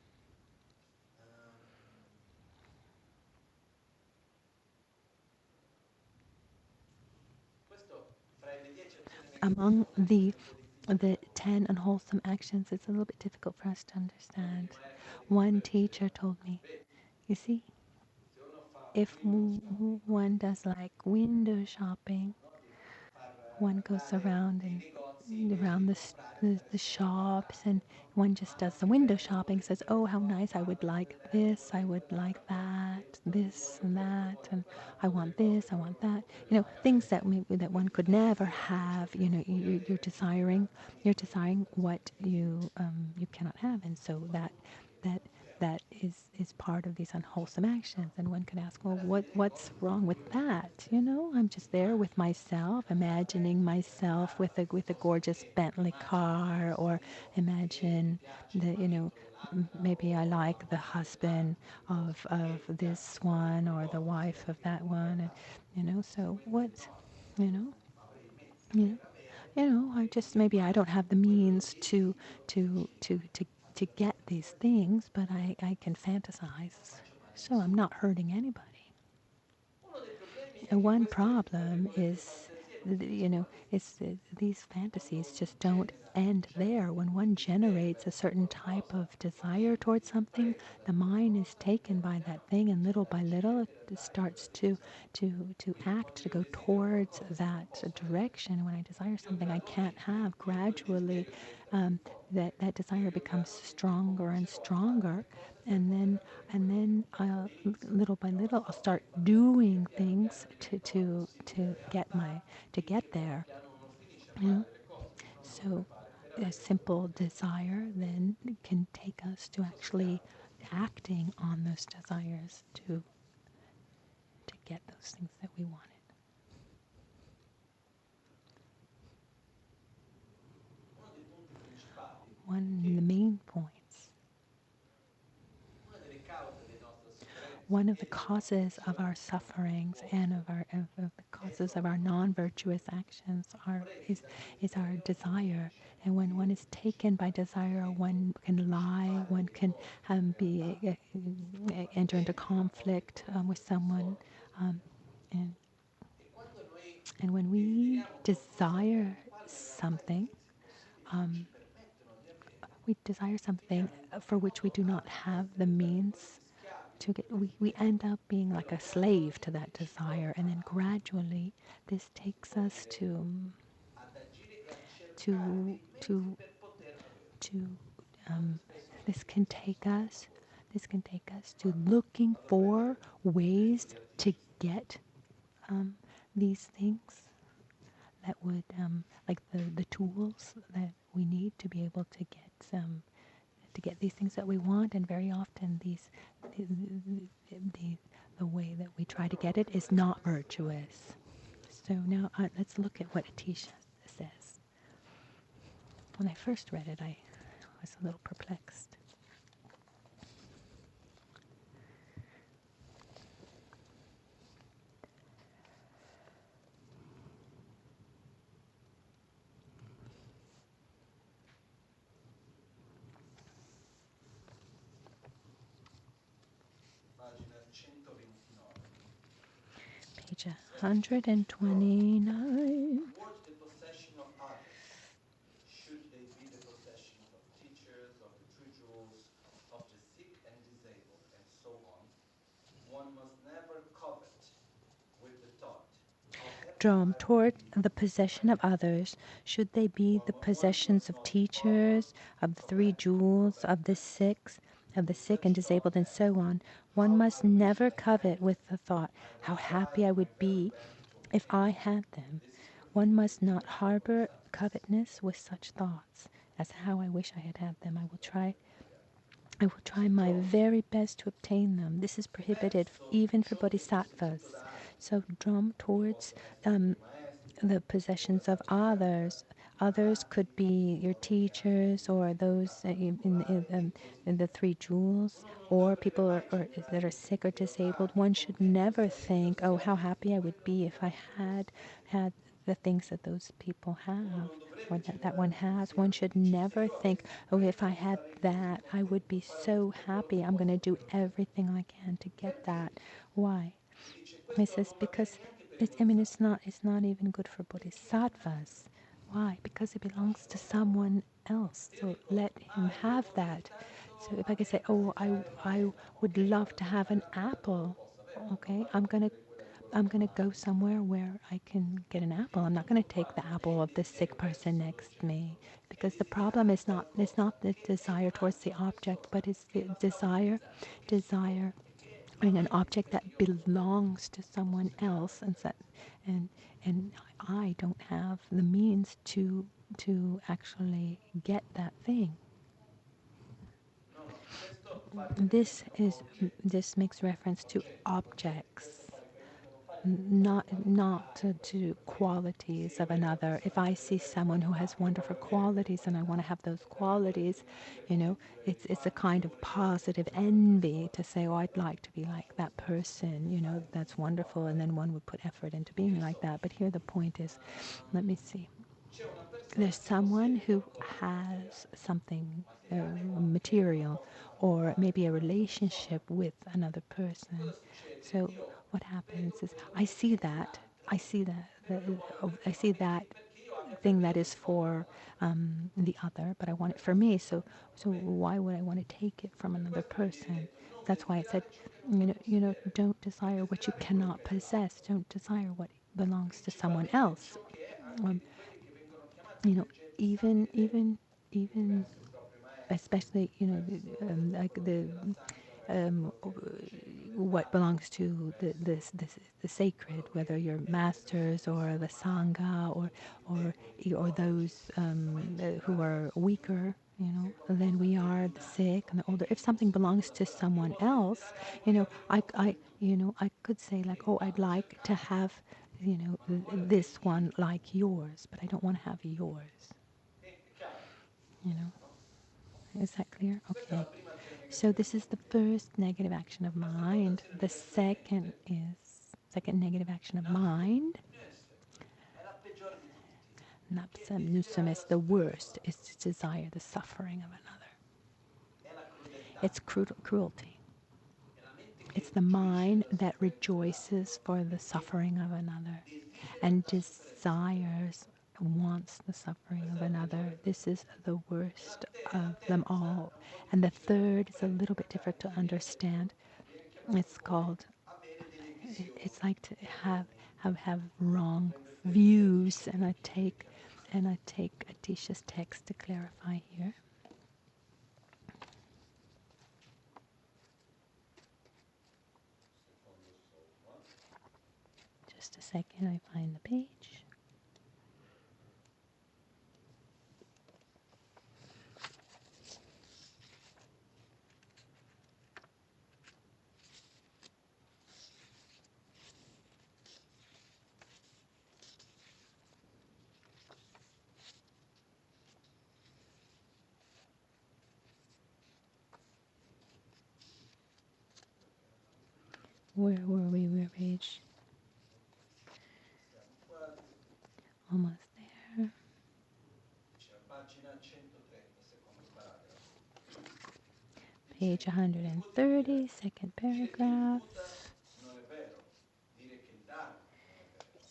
Among the 10 unwholesome actions, it's a little bit difficult for us to understand. One teacher told me, you see, if one does like window shopping, one goes around and around the shops, and one just does the window shopping, says, oh, how nice, I would like this, I would like that, this and that, and I want this, I want that. Things that maybe that one could never have. You're desiring what you cannot have, and so that is part of these unwholesome actions. And one could ask, well, what's wrong with that? I'm just there with myself, imagining myself with a gorgeous Bentley car, or imagine that maybe I like the husband of this one, or the wife of that one, and so what, you know, you I just, maybe I don't have the means to get these things, but I can fantasize. So I'm not hurting anybody. And one problem is, these fantasies just don't end there. When one generates a certain type of desire towards something, the mind is taken by that thing, and little by little it starts to act, to go towards that direction. When I desire something I can't have, gradually that desire becomes stronger and stronger, and then little by little I'll start doing things to get there. So a simple desire then can take us to actually acting on those desires to get those things that we wanted. One of the main points. One of the causes of our sufferings and of the causes of our non-virtuous actions is our desire. And when one is taken by desire, one can lie, one can enter into conflict with someone, and when we desire something, for which we do not have the means to get. We end up being like a slave to that desire, and then gradually this takes us to this can take us to looking for ways to get these things that would like the tools that we need to be able to to get these things that we want, and very often the way that we try to get it is not virtuous. So now let's look at what Atisha says. When I first read it, I was a little perplexed. Page 129. Towards the possession of others, should they be the possessions of teachers, of the true jewels, of the sick and disabled, and so on, one must never covet with the thought. Drawn toward the possession of others, should they be the possessions of teachers, of the three jewels, of the sick and disabled, and so on, one must never covet with the thought, how happy I would be if I had them. One must not harbor covetousness with such thoughts as how I wish I had had them. I will try my very best to obtain them. This is prohibited even for bodhisattvas. So drawn towards the possessions of others. Others could be your teachers or those in the three jewels, or people that are sick or disabled. One should never think, oh, how happy I would be if I had the things that those people have, or that one has. One should never think, oh, if I had that, I would be so happy. I'm going to do everything I can to get that. Why? He says because it's not even good for bodhisattvas. Why? Because it belongs to someone else. So let him have that. So if I could say, oh, I would love to have an apple. Okay, I'm gonna go somewhere where I can get an apple. I'm not gonna take the apple of the sick person next to me, because the problem is not the desire towards the object, but it's the desire an object that belongs to someone else, and I don't have the means to actually get that thing. This makes reference to objects, not to qualities of another. If I see someone who has wonderful qualities and I want to have those qualities, it's a kind of positive envy to say, oh, I'd like to be like that person, that's wonderful, and then one would put effort into being like that. But here the point is, let me see. There's someone who has something material, or maybe a relationship with another person. So what happens is I see that thing that is for the other, but I want it for me. So why would I want to take it from another person? That's why it said, don't desire what you cannot possess. Don't desire what belongs to someone else. You know, even, especially, like um, what belongs to the sacred, whether you're masters or the sangha or those who are weaker, than we are, the sick and the older. If something belongs to someone else, I could say like, oh, I'd like to have, this one like yours, but I don't want to have yours. You know, is that clear? Okay. So this is the first negative action of mind. The second negative action of mind. Napsam nusam is the worst. Is to desire the suffering of another. It's cruelty. It's the mind that rejoices for the suffering of another and wants the suffering of another. This is the worst of them all. And the third is a little bit different to understand. It's like to have wrong views, and I take Atisha's text to clarify here. Just a second, I find the page. Where were we? We're page Siamo quasi, almost there. dice a pagina 130, secondo paragrafo. Page Dice, il Buddha 130, second dire che il paragraph. Buddha non è vero, dire che il Dharma non è vero,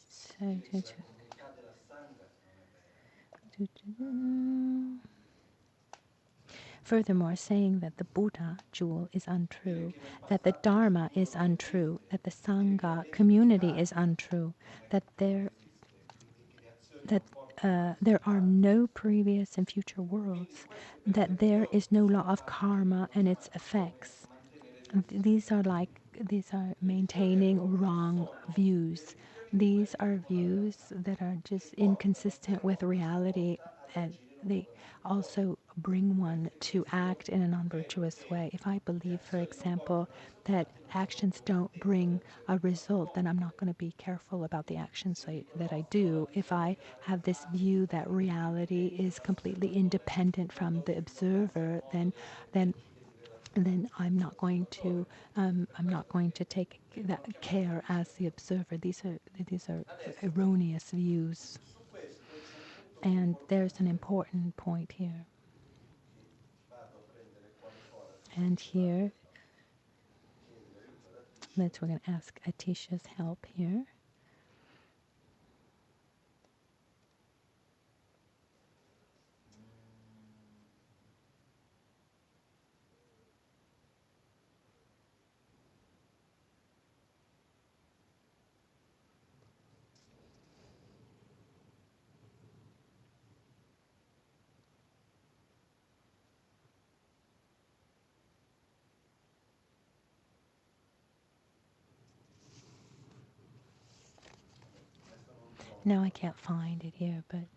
So, dire che la comunità della Sangha non è vera. furthermore, saying that the Buddha jewel is Dire untrue, che nel that the passato Dharma ciascuno is non untrue, esiste, that the dire che Sangha l'ente del community is Dharma untrue, that non esiste, quindi che le azioni that non portano a there are risultati. no previous and future Quindi worlds, queste that there percezioni is no law sono of facili di karma and its continuare come effects. mantenere And degli these are stati. like these are I suoi maintaining errori wrong sono views. verifiche di These questa are nuova views realtà that are che just portano inconsistent però with a sua reality volta ad and agire in un they modo non virtuoso. also bring one Perché to se io act in an credo unvirtuous che way. If I le believe, for azioni non example, portano a that risultati, non sono actions don't bring a result, then I'm not compie. going to be careful about the actions Se dico that I no, io ho la do. If visione I che la have this realtà view è that reality indipendente is completely dall'osservatore, independent non from the dall'oggettività del observer, mondo delle then logiche di then relazionarsi I'm con not going to l'osservatore. Per I'm not questo going che to take that vengono chiamate care as the visioni. observer. These are Adesso, erroneous views. su questo c'è un punto And there's an importante important point here. che vado a prendere qua ancora, se non And mi va here, chiedere aiuto ad Atisha. we're going to ask Atisha's help here. Adesso non trovo. Now I can't find it here, but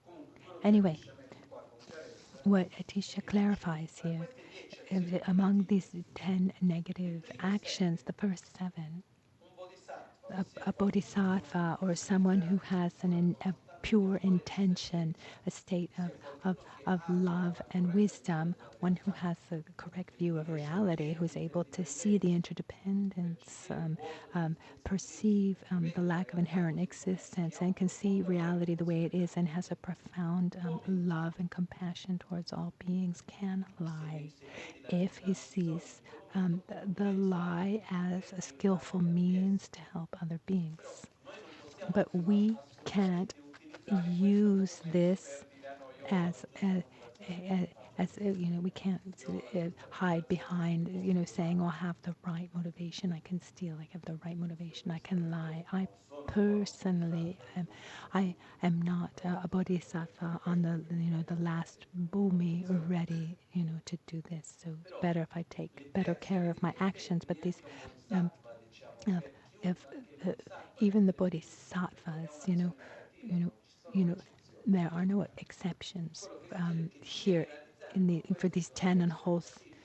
Comunque, quello che anyway, Atisha mette qua con chiarezza what è Atisha che dice, clarifies tra here, queste 10 azioni among negative, these 10 le negative prime actions, 7, the first 7, un bodhisattva, ossia a qualcuno bodhisattva or che someone who desidera has pura a volontà, pure potrebbe intention, essere a state sia of, qualcuno che of ha già love la and corretta wisdom, visione della one who realtà, has the correct che view of riesce a reality, vedere who's able to see the l'interdipendenza, interdependence, percepire il vuoto perceive dell'esistenza, the vede la lack of realtà inherent così com'è, che existence, ha and un can see profondo amore reality per the i way suoi it is, and has a creatori. profound Come love and compassion towards all beings, can lie. se vedi la If realtà he non solo sees in un modo molto the confidenziale lie as per a aiutare skillful chi ha means richiesta. to help other beings. Però noi non possiamo But we can't assolutamente utilizzare questo come use mezzo this per dire no, io ho as la giusta motivazione per non farlo così, we can't io ho la giusta hide motivazione quindi behind posso saying, "Oh, I rubare. have the right motivation. I can steal. I have the right Io motivation. I can personalmente lie." I non sono ancora un personally bodhisattva am, evoluto, I am not però a vorrei fare bodhisattva on questo quindi the meglio last prendere un po' di bhumi visione. ready to do this. So it's Però better if I take le better azioni care of my che actions. But these diventa un um, bodhisattva, diciamo, of per if chiunque anche il uh, bodhisattva even the deve esistere, perché è bodhisattvas, un'azione negativa, you know, non ci you sono know, eccezioni. there are no exceptions Quello che dice è che si here viene realizzati in con the for queste these 10 azioni unwholesome. negative.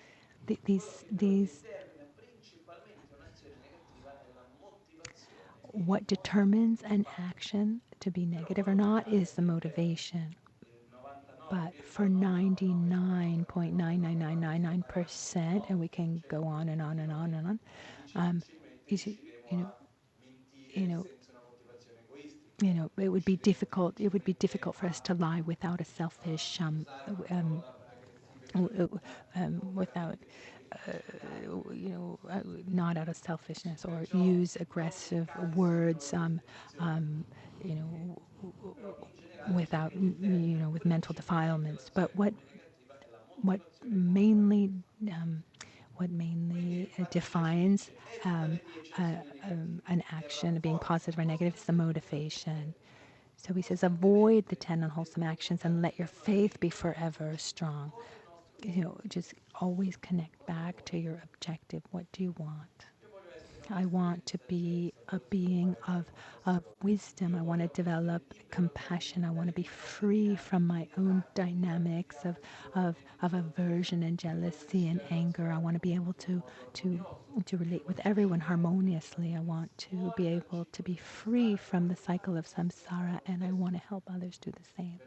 Quello These che però these determina principalmente un'azione negativa è la motivazione che io what voglio determines an farlo. action to be Però negative or quello che not is accade the è che per motivation. il But for 99.99999%, and we can go on and on and on and on, is it, riusciremo a you mentire know, senza una motivazione egoistica, it would be riusciremo difficult. It would be semplicemente difficult for us to lie without a selfish, usare una parola aggressiva e violenta o without, veramente desiderare not out of selfishness, or perciò use non aggressive cancellare words, proprio l'intenzione, you know, però in generale ciò without, che determina with mental principalmente defilements. But l'azione negativa è la what motivazione che uno ha. mainly, um, what mainly Quindi infatti ci defines dice, evita le 10 azioni an negative e action being rafforza positive la or negative is the positiva con la motivation. fede. So he says, avoid the Costantemente 10 unwholesome deve actions and let your contattere la faith be mente forever strong. con il nostro obiettivo. Just always connect Cosa io back to voglio? your objective. What do you want? Io voglio essere I un essere want di to be saggezza, a being of wisdom. I want to develop compassion. I want to be free from my own dynamics of aversion and jealousy and anger. I want to be able to relate with everyone harmoniously. I want to be able to be free from the cycle of samsara, and I want to help others do the same.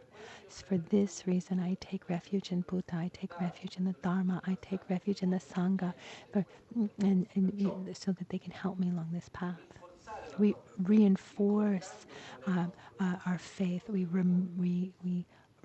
For this reason, I take refuge in Buddha, I take refuge in the Dharma, I take refuge in the Sangha, so that they can help me along this path. We reinforce our faith, we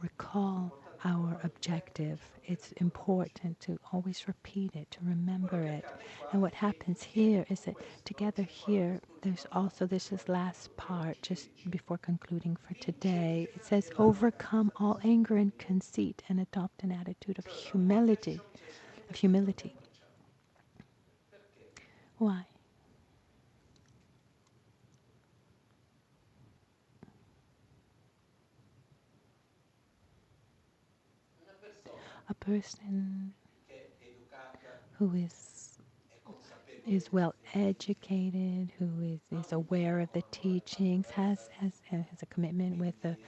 recall our objective. It's important to always repeat it, to remember it. And what happens here is that together here, there's this last part just before concluding for today. It says, overcome all anger and conceit and adopt an attitude of humility. Of humility. Why? A person who is well educated, who is aware of the teachings, has a commitment with the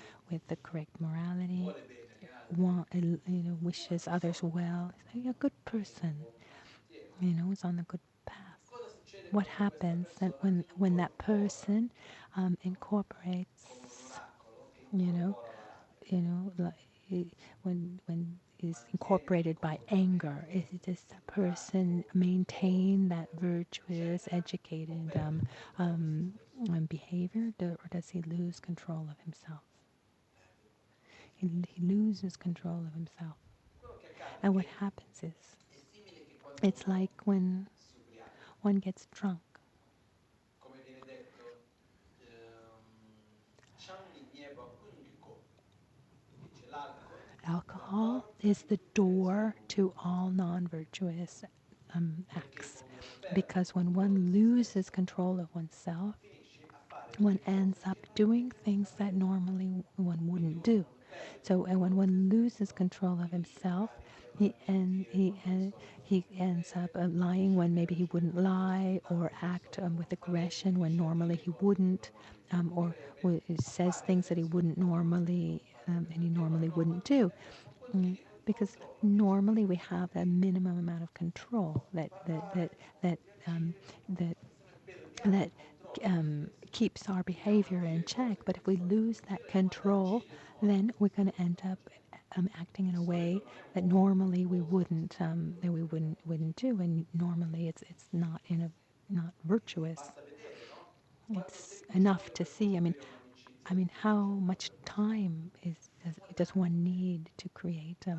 correct morality, wishes others well. Is a good person, is on the good path. What happens that when that person incorporates, like when is incorporated by anger, does the person maintain that virtuous, educated behavior, or does he lose control of himself? He loses control of himself. And what happens is, it's like when one gets drunk. Alcohol is the door to all non-virtuous acts, because when one loses control of oneself, one ends up doing things that normally one wouldn't do. So, and when one loses control of himself, he ends up lying when maybe he wouldn't lie, or act with aggression when normally he wouldn't, or says things that he wouldn't normally, and he normally wouldn't do. Because normally we have a minimum amount of control that keeps our behavior in check. But if we lose that control, then we're going to end up acting in a way that normally we wouldn't do, and normally it's not virtuous. It's enough to see. I mean, how much time does one need to create a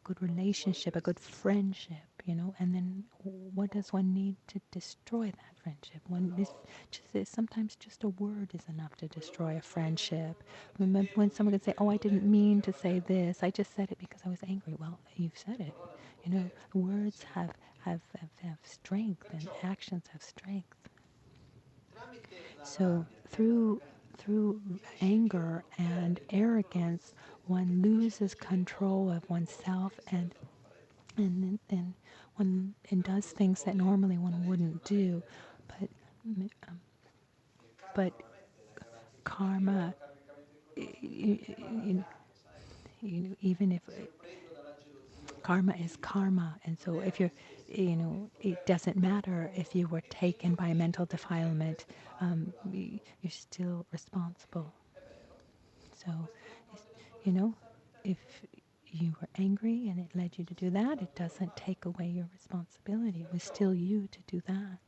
good relationship, a good friendship, and then what does one need to destroy that friendship? Sometimes just a word is enough to destroy a friendship. Remember when someone can say, "Oh, I didn't mean to say this. I just said it because I was angry." Well, you've said it. Words have strength, and actions have strength. So through anger and arrogance, one loses control of oneself, and then one does things that normally one wouldn't do. But karma, even if karma is karma, and so if you're, it doesn't matter if you were taken by a mental defilement, you're still responsible. So, if you were angry and it led you to do that, it doesn't take away your responsibility. It was still you to do that.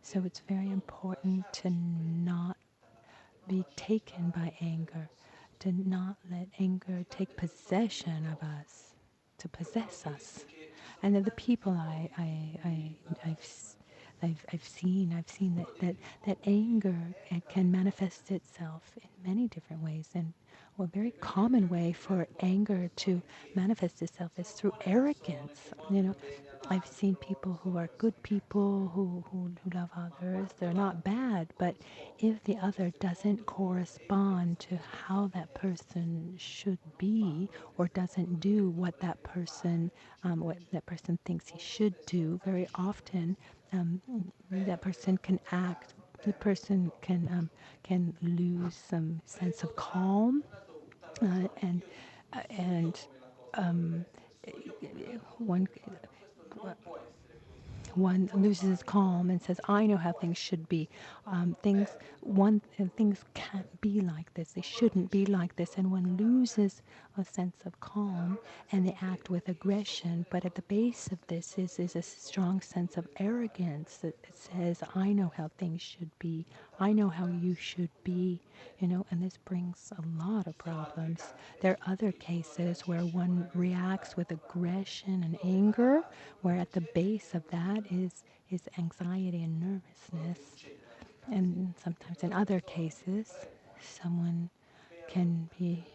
So it's very important to not be taken by anger, to not let anger take possession of us, to possess us. And the people I've seen that anger, it can manifest itself in many different ways, and a very common way for anger to manifest itself is through arrogance. I've seen people who are good people, who love others. They're not bad, but if the other doesn't correspond to how that person should be, or doesn't do what that person thinks he should do, very often um, that person can act. The person can lose some sense of calm, and and one one loses his calm and says, "I know how things should be. Things can't be like this. They shouldn't be like this." And one loses a sense of calm, and they act with aggression. But at the base of this is a strong sense of arrogance that says, "I know how things should be. I know how you should be." And this brings a lot of problems. There are other cases where one reacts with aggression and anger, where at the base of that is anxiety and nervousness. And sometimes in other cases, someone can be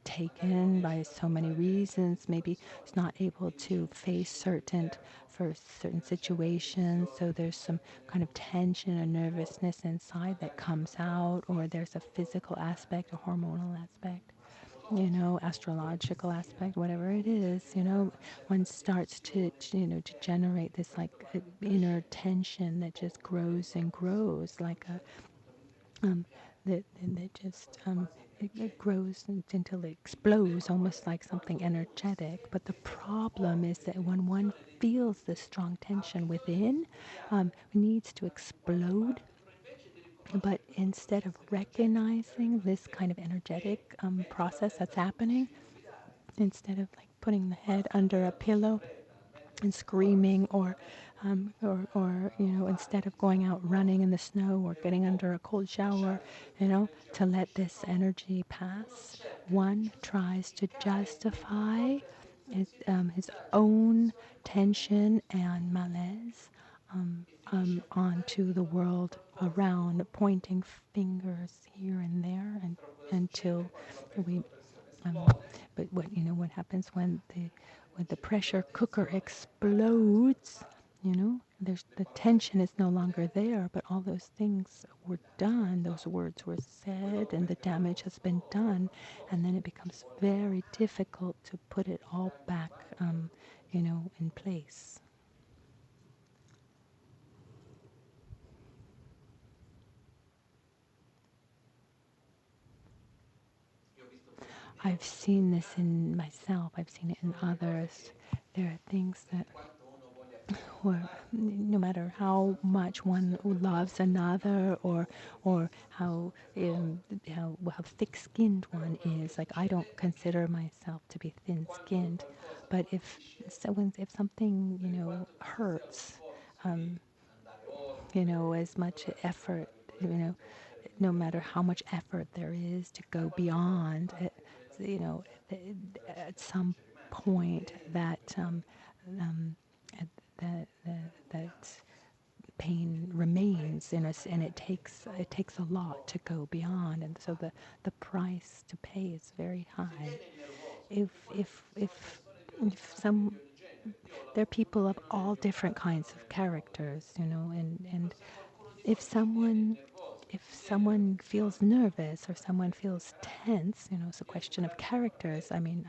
taken by so many reasons. Maybe is not able to face certain situations. So there's some kind of tension or nervousness inside that comes out, or there's a physical aspect, a hormonal aspect, astrological aspect, whatever it is. One starts to generate this like inner tension that just grows and grows, like a that just it grows until it explodes, almost like something energetic. But the problem is that when one feels this strong tension within, it needs to explode. But instead of recognizing this kind of energetic process that's happening, instead of like putting the head under a pillow and screaming, or instead of going out running in the snow or getting under a cold shower, to let this energy pass, one tries to justify his own tension and malaise onto the world around, pointing fingers here and there, and until we um, but what happens when the pressure cooker explodes, there's the tension is no longer there, but all those things were done, those words were said, and the damage has been done, and then it becomes very difficult to put it all back, in place. I've seen this in myself, I've seen it in others. There are things that, or no matter how much one loves another, or how thick-skinned one is. Like, I don't consider myself to be thin-skinned, but if something hurts, as much effort, no matter how much effort there is to go beyond it, you know, at some point that at- that pain remains in us, and it takes a lot to go beyond, and so the price to pay is very high. If if if if some There are people of all different kinds of characters, and if someone feels nervous or someone feels tense, it's a question of characters. I mean,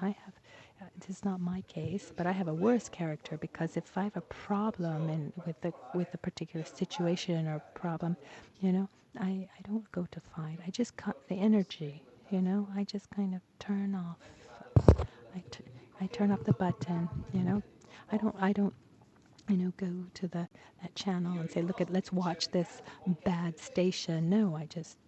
this is not my case, but I have a worse character, because if I have a problem with a particular situation or problem, I don't go to fight. I just cut the energy, I just kind of turn off. I turn off the button, I don't go to that channel and say, let's watch this bad station. No, I just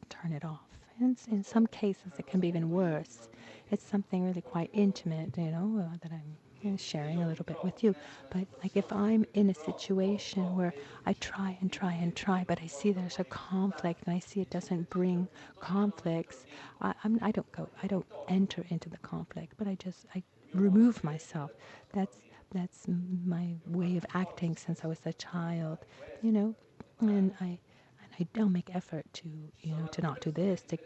turn it off. And in some cases, it can be even worse. It's something really quite intimate, that I'm sharing a little bit with you. But like, if I'm in a situation where I try and try and try, but I see there's a conflict, and I see it doesn't bring conflicts, I don't enter into the conflict, but I remove myself. That's my way of acting since I was a child, and I don't make effort to not do this, to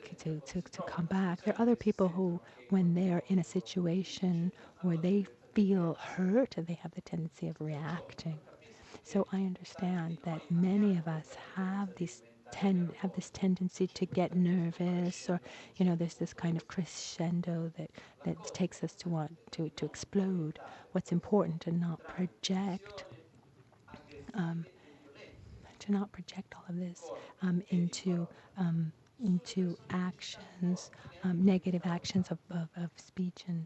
come back. There are other people who, when they're in a situation where they feel hurt, they have the tendency of reacting. So I understand that many of us have this tendency to get nervous, or there's this kind of crescendo that takes us to want to explode. What's important to not project to not project all of this into into actions, negative actions of speech and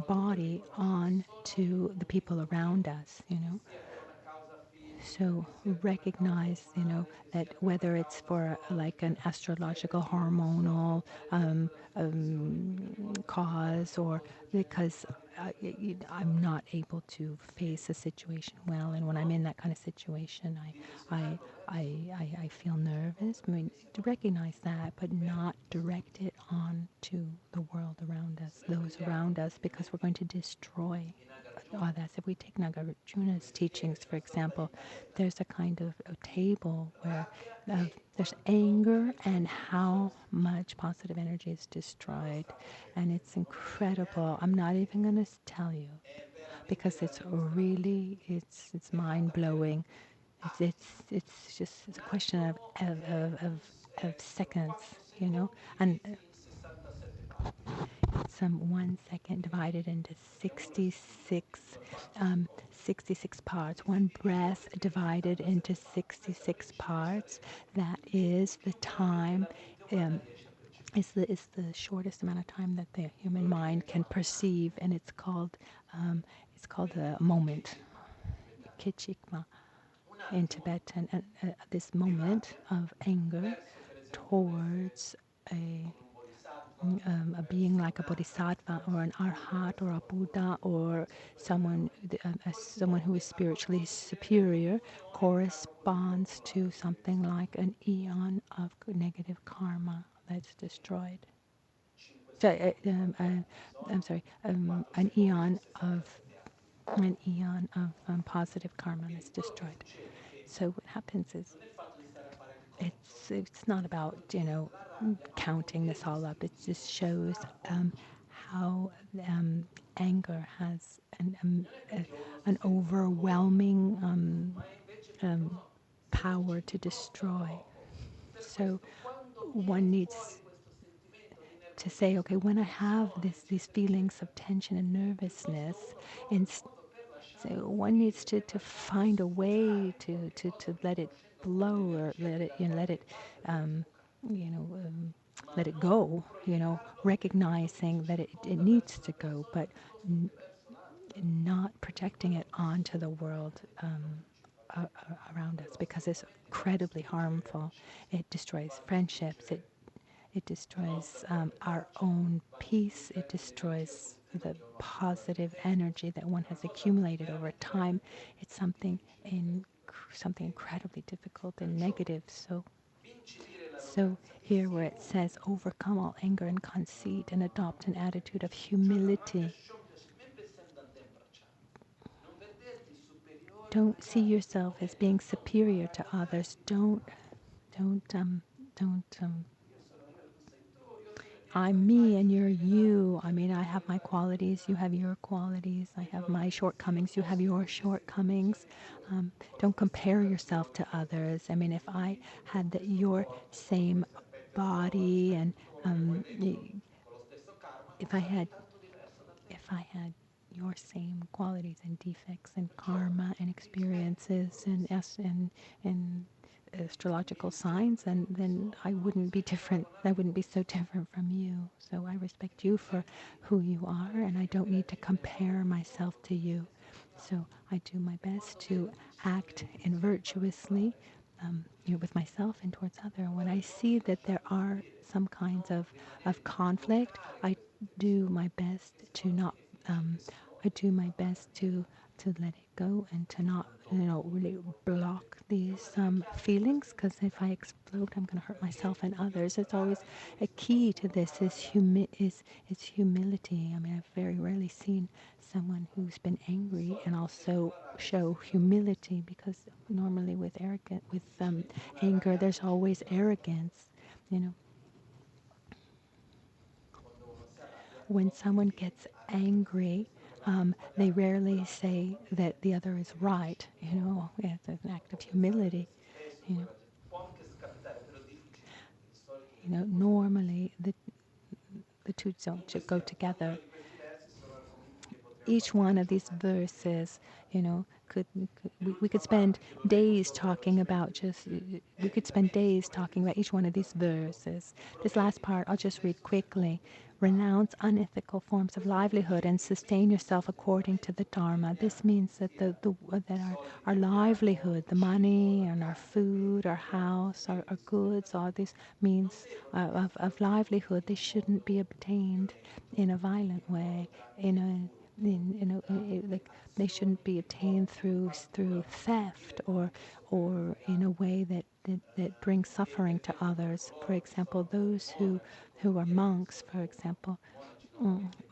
body on to the people around us, you know. So recognize, you know, that whether it's for like an astrological hormonal cause or because I'm not able to face a situation well, and when I'm in that kind of situation, I, I feel nervous. I mean, to recognize that, but not direct it on to the world around us, those around us, because we're going to destroy others. If we take Nagarjuna's teachings, for example, there's a kind of a table where there's anger and how much positive energy is destroyed, and it's incredible. I'm not even going to tell you because it's really it's mind blowing. It's just it's a question of seconds, you know, and some 1 second divided into 66, 66 parts. One breath divided into 66 parts. That is the time. Is the shortest amount of time that the human mind can perceive, and it's called a moment, kichikma in Tibetan. And this moment of anger towards a being like a bodhisattva or an arhat or a Buddha or someone who is spiritually superior corresponds to something like an eon of negative karma that's destroyed. So, I'm sorry, an eon of positive karma that's destroyed. So what happens is it's not about, you know, counting this all up. It just shows how anger has an overwhelming power to destroy. So one needs to say, okay, when I have these feelings of tension and nervousness, and so one needs to find a way to let it blow or let it, you know, you know, let it go, you know, recognizing that it needs to go, but not projecting it onto the world around us because it's incredibly harmful. It destroys friendships. It destroys our own peace. It destroys the positive energy that one has accumulated over time. It's something incredibly difficult and negative. So here where it says, overcome all anger and conceit and adopt an attitude of humility. Don't see yourself as being superior to others. Don't, don't, I'm me and you're you. I mean, I have my qualities, you have your qualities. I have my shortcomings, you have your shortcomings. Don't compare yourself to others. I mean, if I had your same body and if I had your same qualities and defects and karma and experiences and astrological signs, and then I wouldn't be different. I wouldn't be so different from you. So I respect you for who you are, and I don't need to compare myself to you. So I do my best to act in virtuously, you know, with myself and towards other. When I see that there are some kinds of conflict, I do my best to not. I do my best to let it go and to not, you know, really block these feelings. Because if I explode, I'm going to hurt myself and others. It's always a key to this is humility. I mean, I've very rarely seen someone who's been angry and also show humility, because normally with anger, there's always arrogance, you know. When someone gets angry, they rarely say that the other is right. You know, it's an act of humility. You know, normally the two don't go together. Each one of these verses, you know, we could spend days talking about we could spend days talking about each one of these verses. This last part I'll just read quickly. Renounce unethical forms of livelihood and sustain yourself according to the Dharma. This means that our livelihood, the money and our food, our house, our goods, all these means of livelihood, they shouldn't be obtained in a violent way, like they shouldn't be obtained through theft or in a way that brings suffering to others. For example, those who are monks, for example,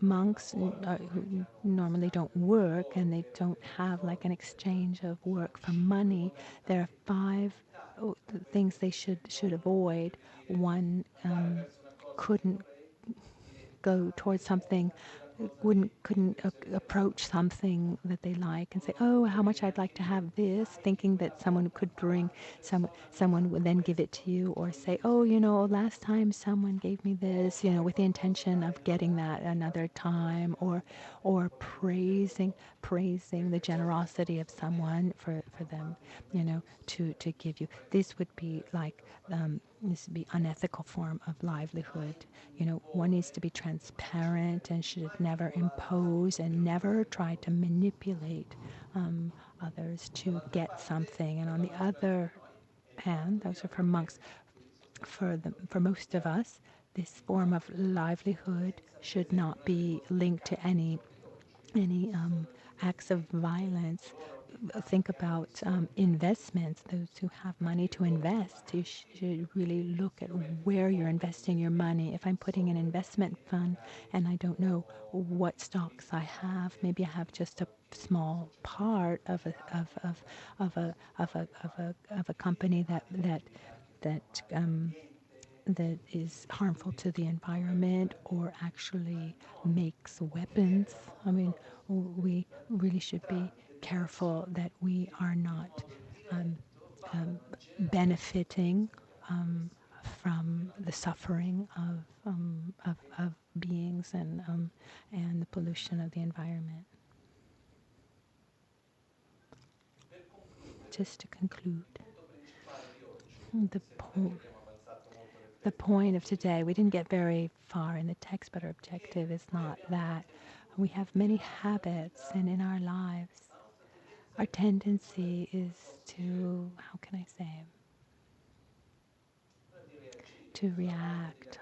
monks who normally don't work and they don't have like an exchange of work for money. There are five things they should avoid. One, couldn't go towards something, couldn't approach something that they like and say, oh, how much I'd like to have this, thinking that someone could bring, someone would then give it to you, or say, oh, last time someone gave me this, with the intention of getting that another time, or praising the generosity of someone for them, to give you. This would be like this would be unethical form of livelihood. One needs to be transparent and should never impose and never try to manipulate others to get something. And on the other hand, those are for monks. For most of us, this form of livelihood should not be linked to any acts of violence. Think about investments. Those who have money to invest, you should really look at where you're investing your money. If I'm putting an investment fund and I don't know what stocks I have, maybe I have just a small part of a company that is harmful to the environment or actually makes weapons. I mean, we really should be careful that we are not benefiting from the suffering of beings and the pollution of the environment. Just to conclude, the point of today, we didn't get very far in the text, but our objective is not that. We have many habits, and in our lives, our tendency is to, how can I say, to react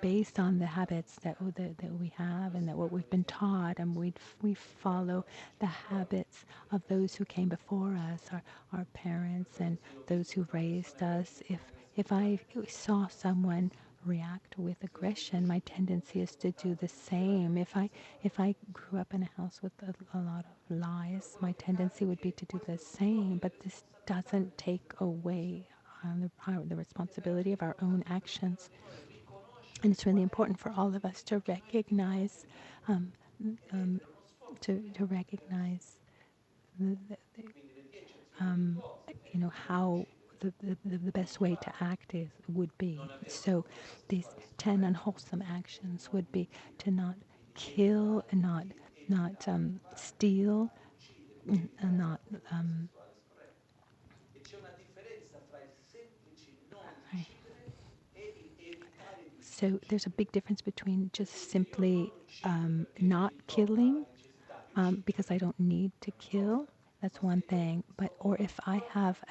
based on the habits that we have and that what we've been taught, and we follow the habits of those who came before us, our parents and those who raised us. If I saw someone react with aggression, my tendency is to do the same. If I grew up in a house with a lot of lies, my tendency would be to do the same. But this doesn't take away the responsibility of our own actions. And it's really important for all of us to recognize, to recognize, how the best way to act would be. So these 10 unwholesome actions would be to not kill, and not steal, and not. So there's a big difference between just simply not killing because I don't need to kill. That's one thing. Or if I have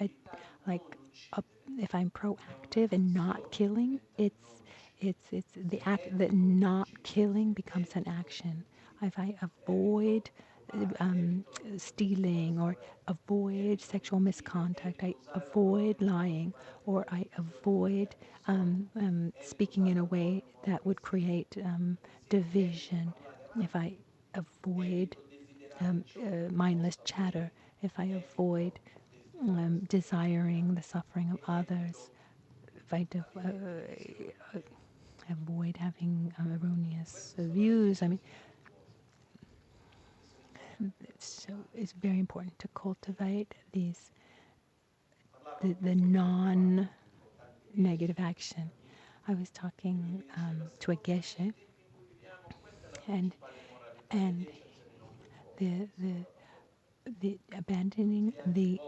if I'm proactive and not killing, it's the act that not killing becomes an action. If I avoid stealing or avoid sexual misconduct, I avoid lying, or I avoid speaking in a way that would create division. If I avoid mindless chatter, if I avoid desiring the suffering of others, if I avoid having erroneous views, so it's very important to cultivate the non-negative action. I was talking to a Geshe, and abandoning the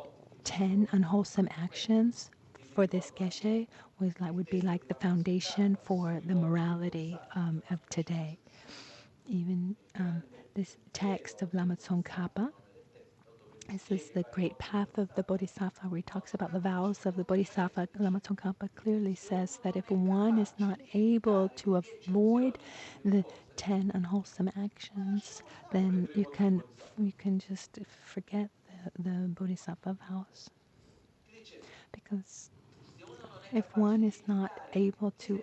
10 unwholesome actions for this Geshe would be like the foundation for the morality of today. Even this text of Lama Tsongkhapa, this is the great path of the Bodhisattva, where he talks about the vows of the Bodhisattva. Lama Tsongkhapa clearly says that if one is not able to avoid the 10 unwholesome actions, then you can just forget the Bodhisattva vows. Because if one is not able to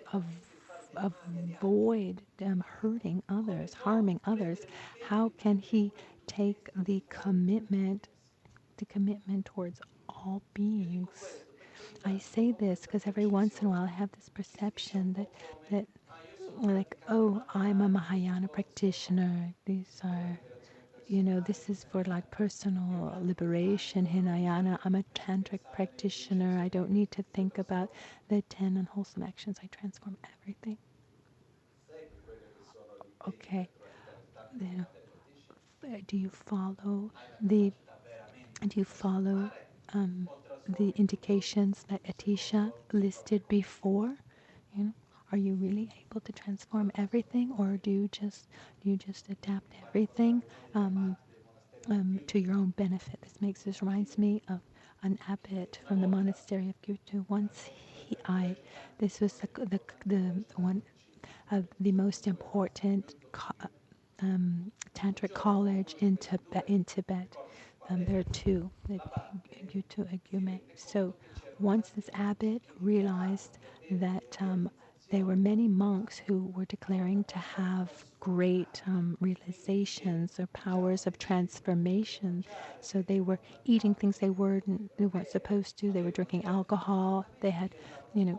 avoid hurting others, harming others, how can he take the commitment towards all beings? I say this because every once in a while I have this perception that like, oh, I'm a Mahayana practitioner. These are, this is for like personal liberation, Hinayana. I'm a tantric practitioner. I don't need to think about the 10 unwholesome actions. I transform everything. Okay. Do you follow the the indications that Atisha listed before? Are you really able to transform everything, or do you just adapt everything to your own benefit? This reminds me of an abbot from the monastery of Gyuto. Once this was the one of the most important tantric college in Tibet. There are two, the Gyuto and Gyume. So once this abbot realized that there were many monks who were declaring to have great realizations or powers of transformation. So they were eating things they weren't supposed to. They were drinking alcohol. They had, they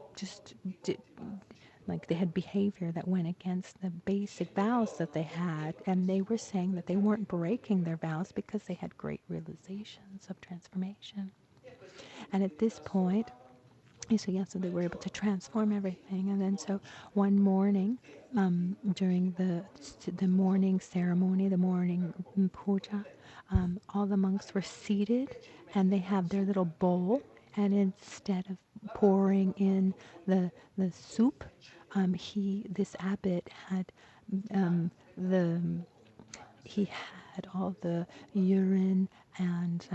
had behavior that went against the basic vows that they had. And they were saying that they weren't breaking their vows because they had great realizations of transformation. And at this point, so they were able to transform everything. And then so one morning, during the morning ceremony, the morning puja, all the monks were seated and they have their little bowl. And instead of pouring in the soup, this abbot had he had all the urine and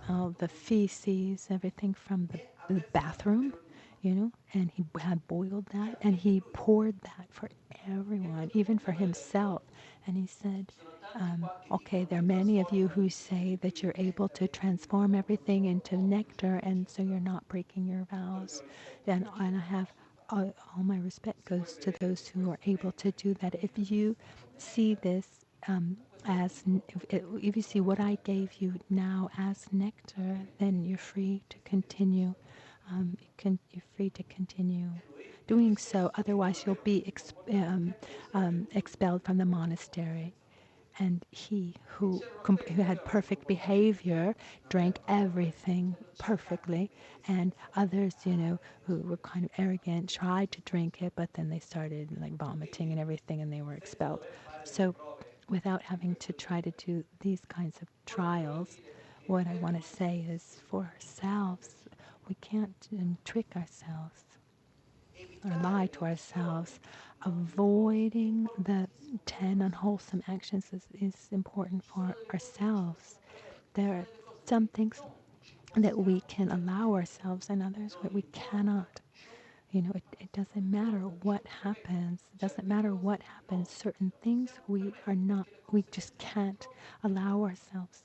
all the feces, everything from the bathroom, and he had boiled that, and he poured that for everyone, even for himself. And he said, okay, there are many of you who say that you're able to transform everything into nectar, and so you're not breaking your vows. And I have all my respect goes to those who are able to do that. If you see this if you see what I gave you now as nectar, then you're free to continue. You're free to continue doing so. Otherwise, you'll be expelled from the monastery. And he who had perfect behavior drank everything perfectly, and others, who were kind of arrogant, tried to drink it, but then they started like vomiting and everything, and they were expelled. So, without having to try to do these kinds of trials, what I want to say is, for ourselves, we can't trick ourselves or lie to ourselves. Avoiding the 10 unwholesome actions is important for ourselves. There are some things that we can allow ourselves and others that we cannot. It doesn't matter what happens. It doesn't matter what happens. Certain things we just can't allow ourselves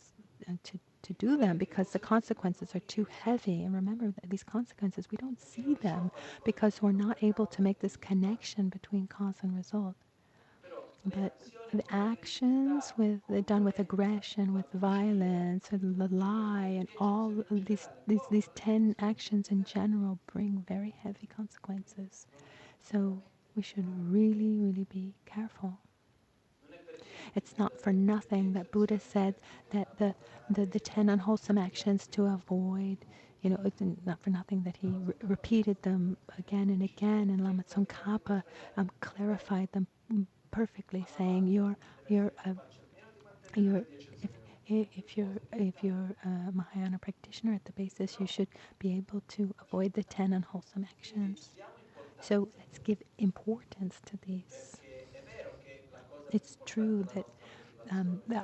to do them because the consequences are too heavy. And remember that these consequences, we don't see them because we're not able to make this connection between cause and result. But the actions done with aggression, with violence, and the lie, and all of these 10 actions in general bring very heavy consequences. So we should really, really be careful. It's not for nothing that Buddha said that the 10 unwholesome actions to avoid, it's not for nothing that he repeated them again and again, and Lama Tsongkhapa clarified them perfectly, saying you're You're, if you're a Mahayana practitioner at the basis, you should be able to avoid the 10 unwholesome actions. So let's give importance to these. It's true that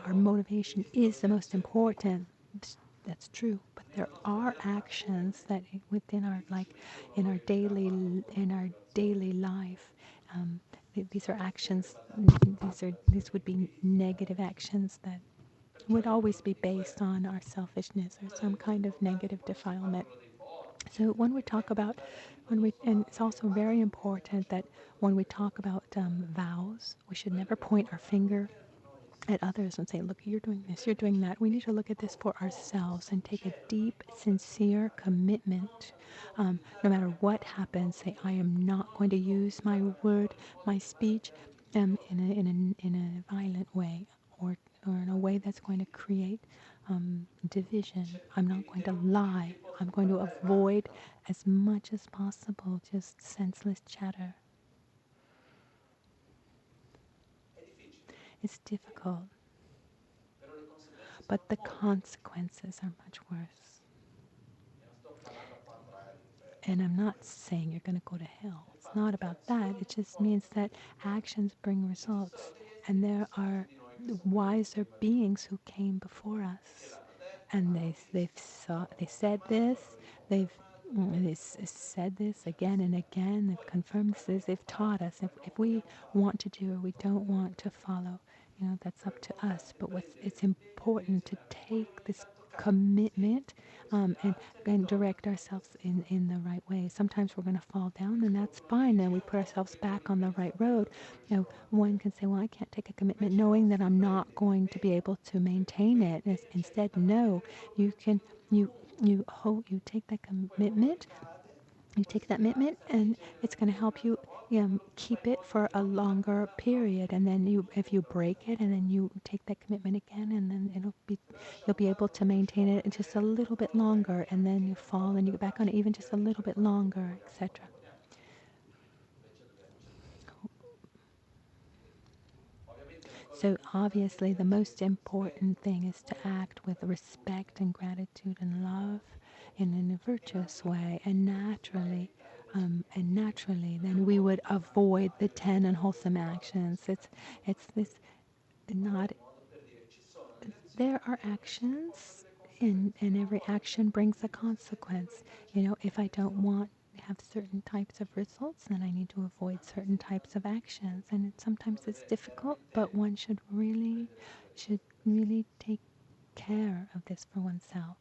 our motivation is the most important. That's true, but there are actions that within our in our daily life. Um, these are actions. These would be negative actions that would always be based on our selfishness or some kind of negative defilement. So when we talk about, and it's also very important that when we talk about vows, we should never point our finger at others and say, look, you're doing this, you're doing that. We need to look at this for ourselves and take a deep, sincere commitment. No matter what happens, say, I am not going to use my word, my speech in a violent way or in a way that's going to create division. I'm not going to lie. I'm going to avoid as much as possible just senseless chatter. It's difficult, but the consequences are much worse. And I'm not saying you're going to go to hell. It's not about that. It just means that actions bring results. And there are wiser beings who came before us. And they said this, they said this again and again, they've confirmed this, they've taught us. If we want to do or we don't want to follow, that's up to us. But it's important to take this commitment and direct ourselves in the right way. Sometimes we're going to fall down, and that's fine. Then we put ourselves back on the right road. One can say, well, I can't take a commitment knowing that I'm not going to be able to maintain it. Instead, no, you can, you take that commitment, you take that commitment, and it's going to help you keep it for a longer period. And then if you break it, and then you take that commitment again, and then you'll be able to maintain it just a little bit longer. And then you fall, and you get back on it even just a little bit longer, etc. So obviously, the most important thing is to act with respect and gratitude and love in a virtuous way, and naturally, then we would avoid the 10 unwholesome actions. It's this not. There are actions, and every action brings a consequence. If I don't want to have certain types of results, then I need to avoid certain types of actions. And sometimes it's difficult, but one should really take care of this for oneself.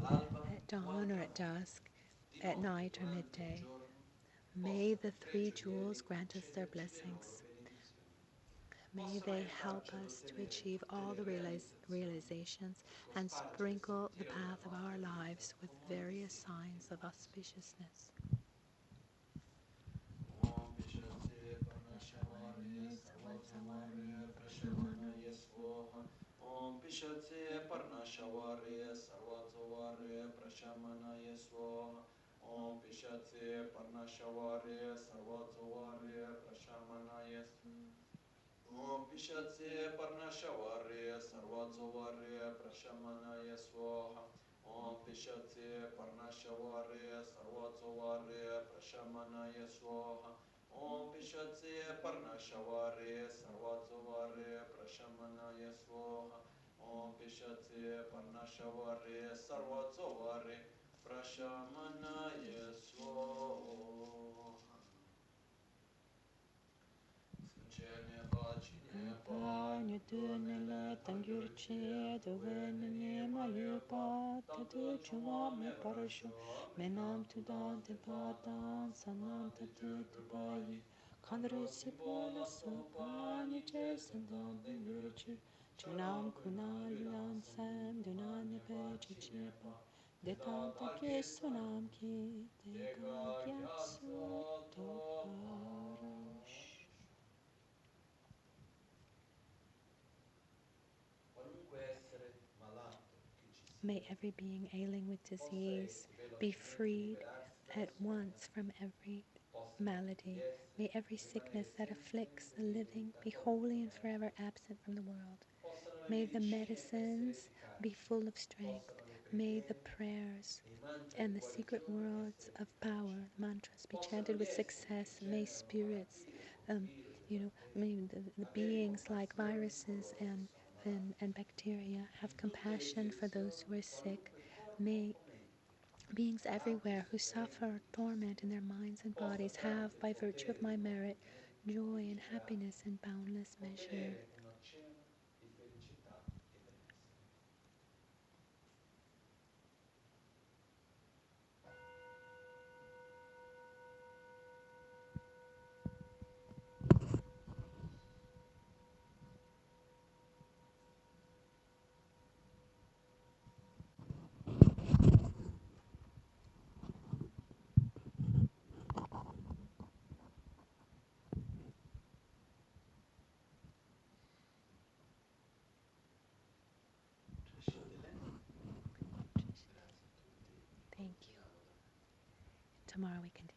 At dawn or at dusk, at night or midday, may the three jewels grant us their blessings. May they help us to achieve all the realizations and sprinkle the path of our lives with various signs of auspiciousness. Om Pishatse Parnashavarya Sarvatsavarya Prashamanaya Swaha. Om Pishatse Parnashavarya Sarvatsavarya Prashamanaya Swaha. Om Pishatse Parnashavarya Sarvatsavarya Prashamanaya Swaha. Om Pishatse Parnashavarya Sarvatsavarya Prashamanaya Swaha. Sinchene Bachine Nyudunele tangyurchi duvenini mayupa tatu chuwa me parashu menam tudan te padan sanam tatu tubayi kandrusi pola sopani chesandan tangyurchi chunam kunalan sam dunani pechi chepa detanta kesunam ki dega gyatsu toparash. qualunque essere malato che ci May sia every being ailing with possa disease essi be velocemente freed liberarsi at dalla sua once anima, from every possano tutti malady. essi May every sickness rimanere that sempre afflicts the living indefinita be fuori wholly and dalla forever natura, absent from the world. possano le May the medicine essere medicines be efficaci, full of strength. possano le May the preghiere prayers e i mantra and di the secret guarigione words essere of efficaci, power, mantras, be possano chanted gli with esseri che success. May generano spirits, malattie um, colpire le may batteri, the avere beings like compassione di viruses coloro che sono malati. and bacteria have In tutte le compassion for those who direzioni, are sick. qualunque corpo May o mente, beings alti o everywhere who suffer sofferenti che ci torment in siano, their minds and possa bodies have, tramite il by virtue of potere my del nostro merit, joy and bodhichitta happiness in boundless measure. ottenere un oceano di felicità e benessere. Thank you. Tomorrow we continue.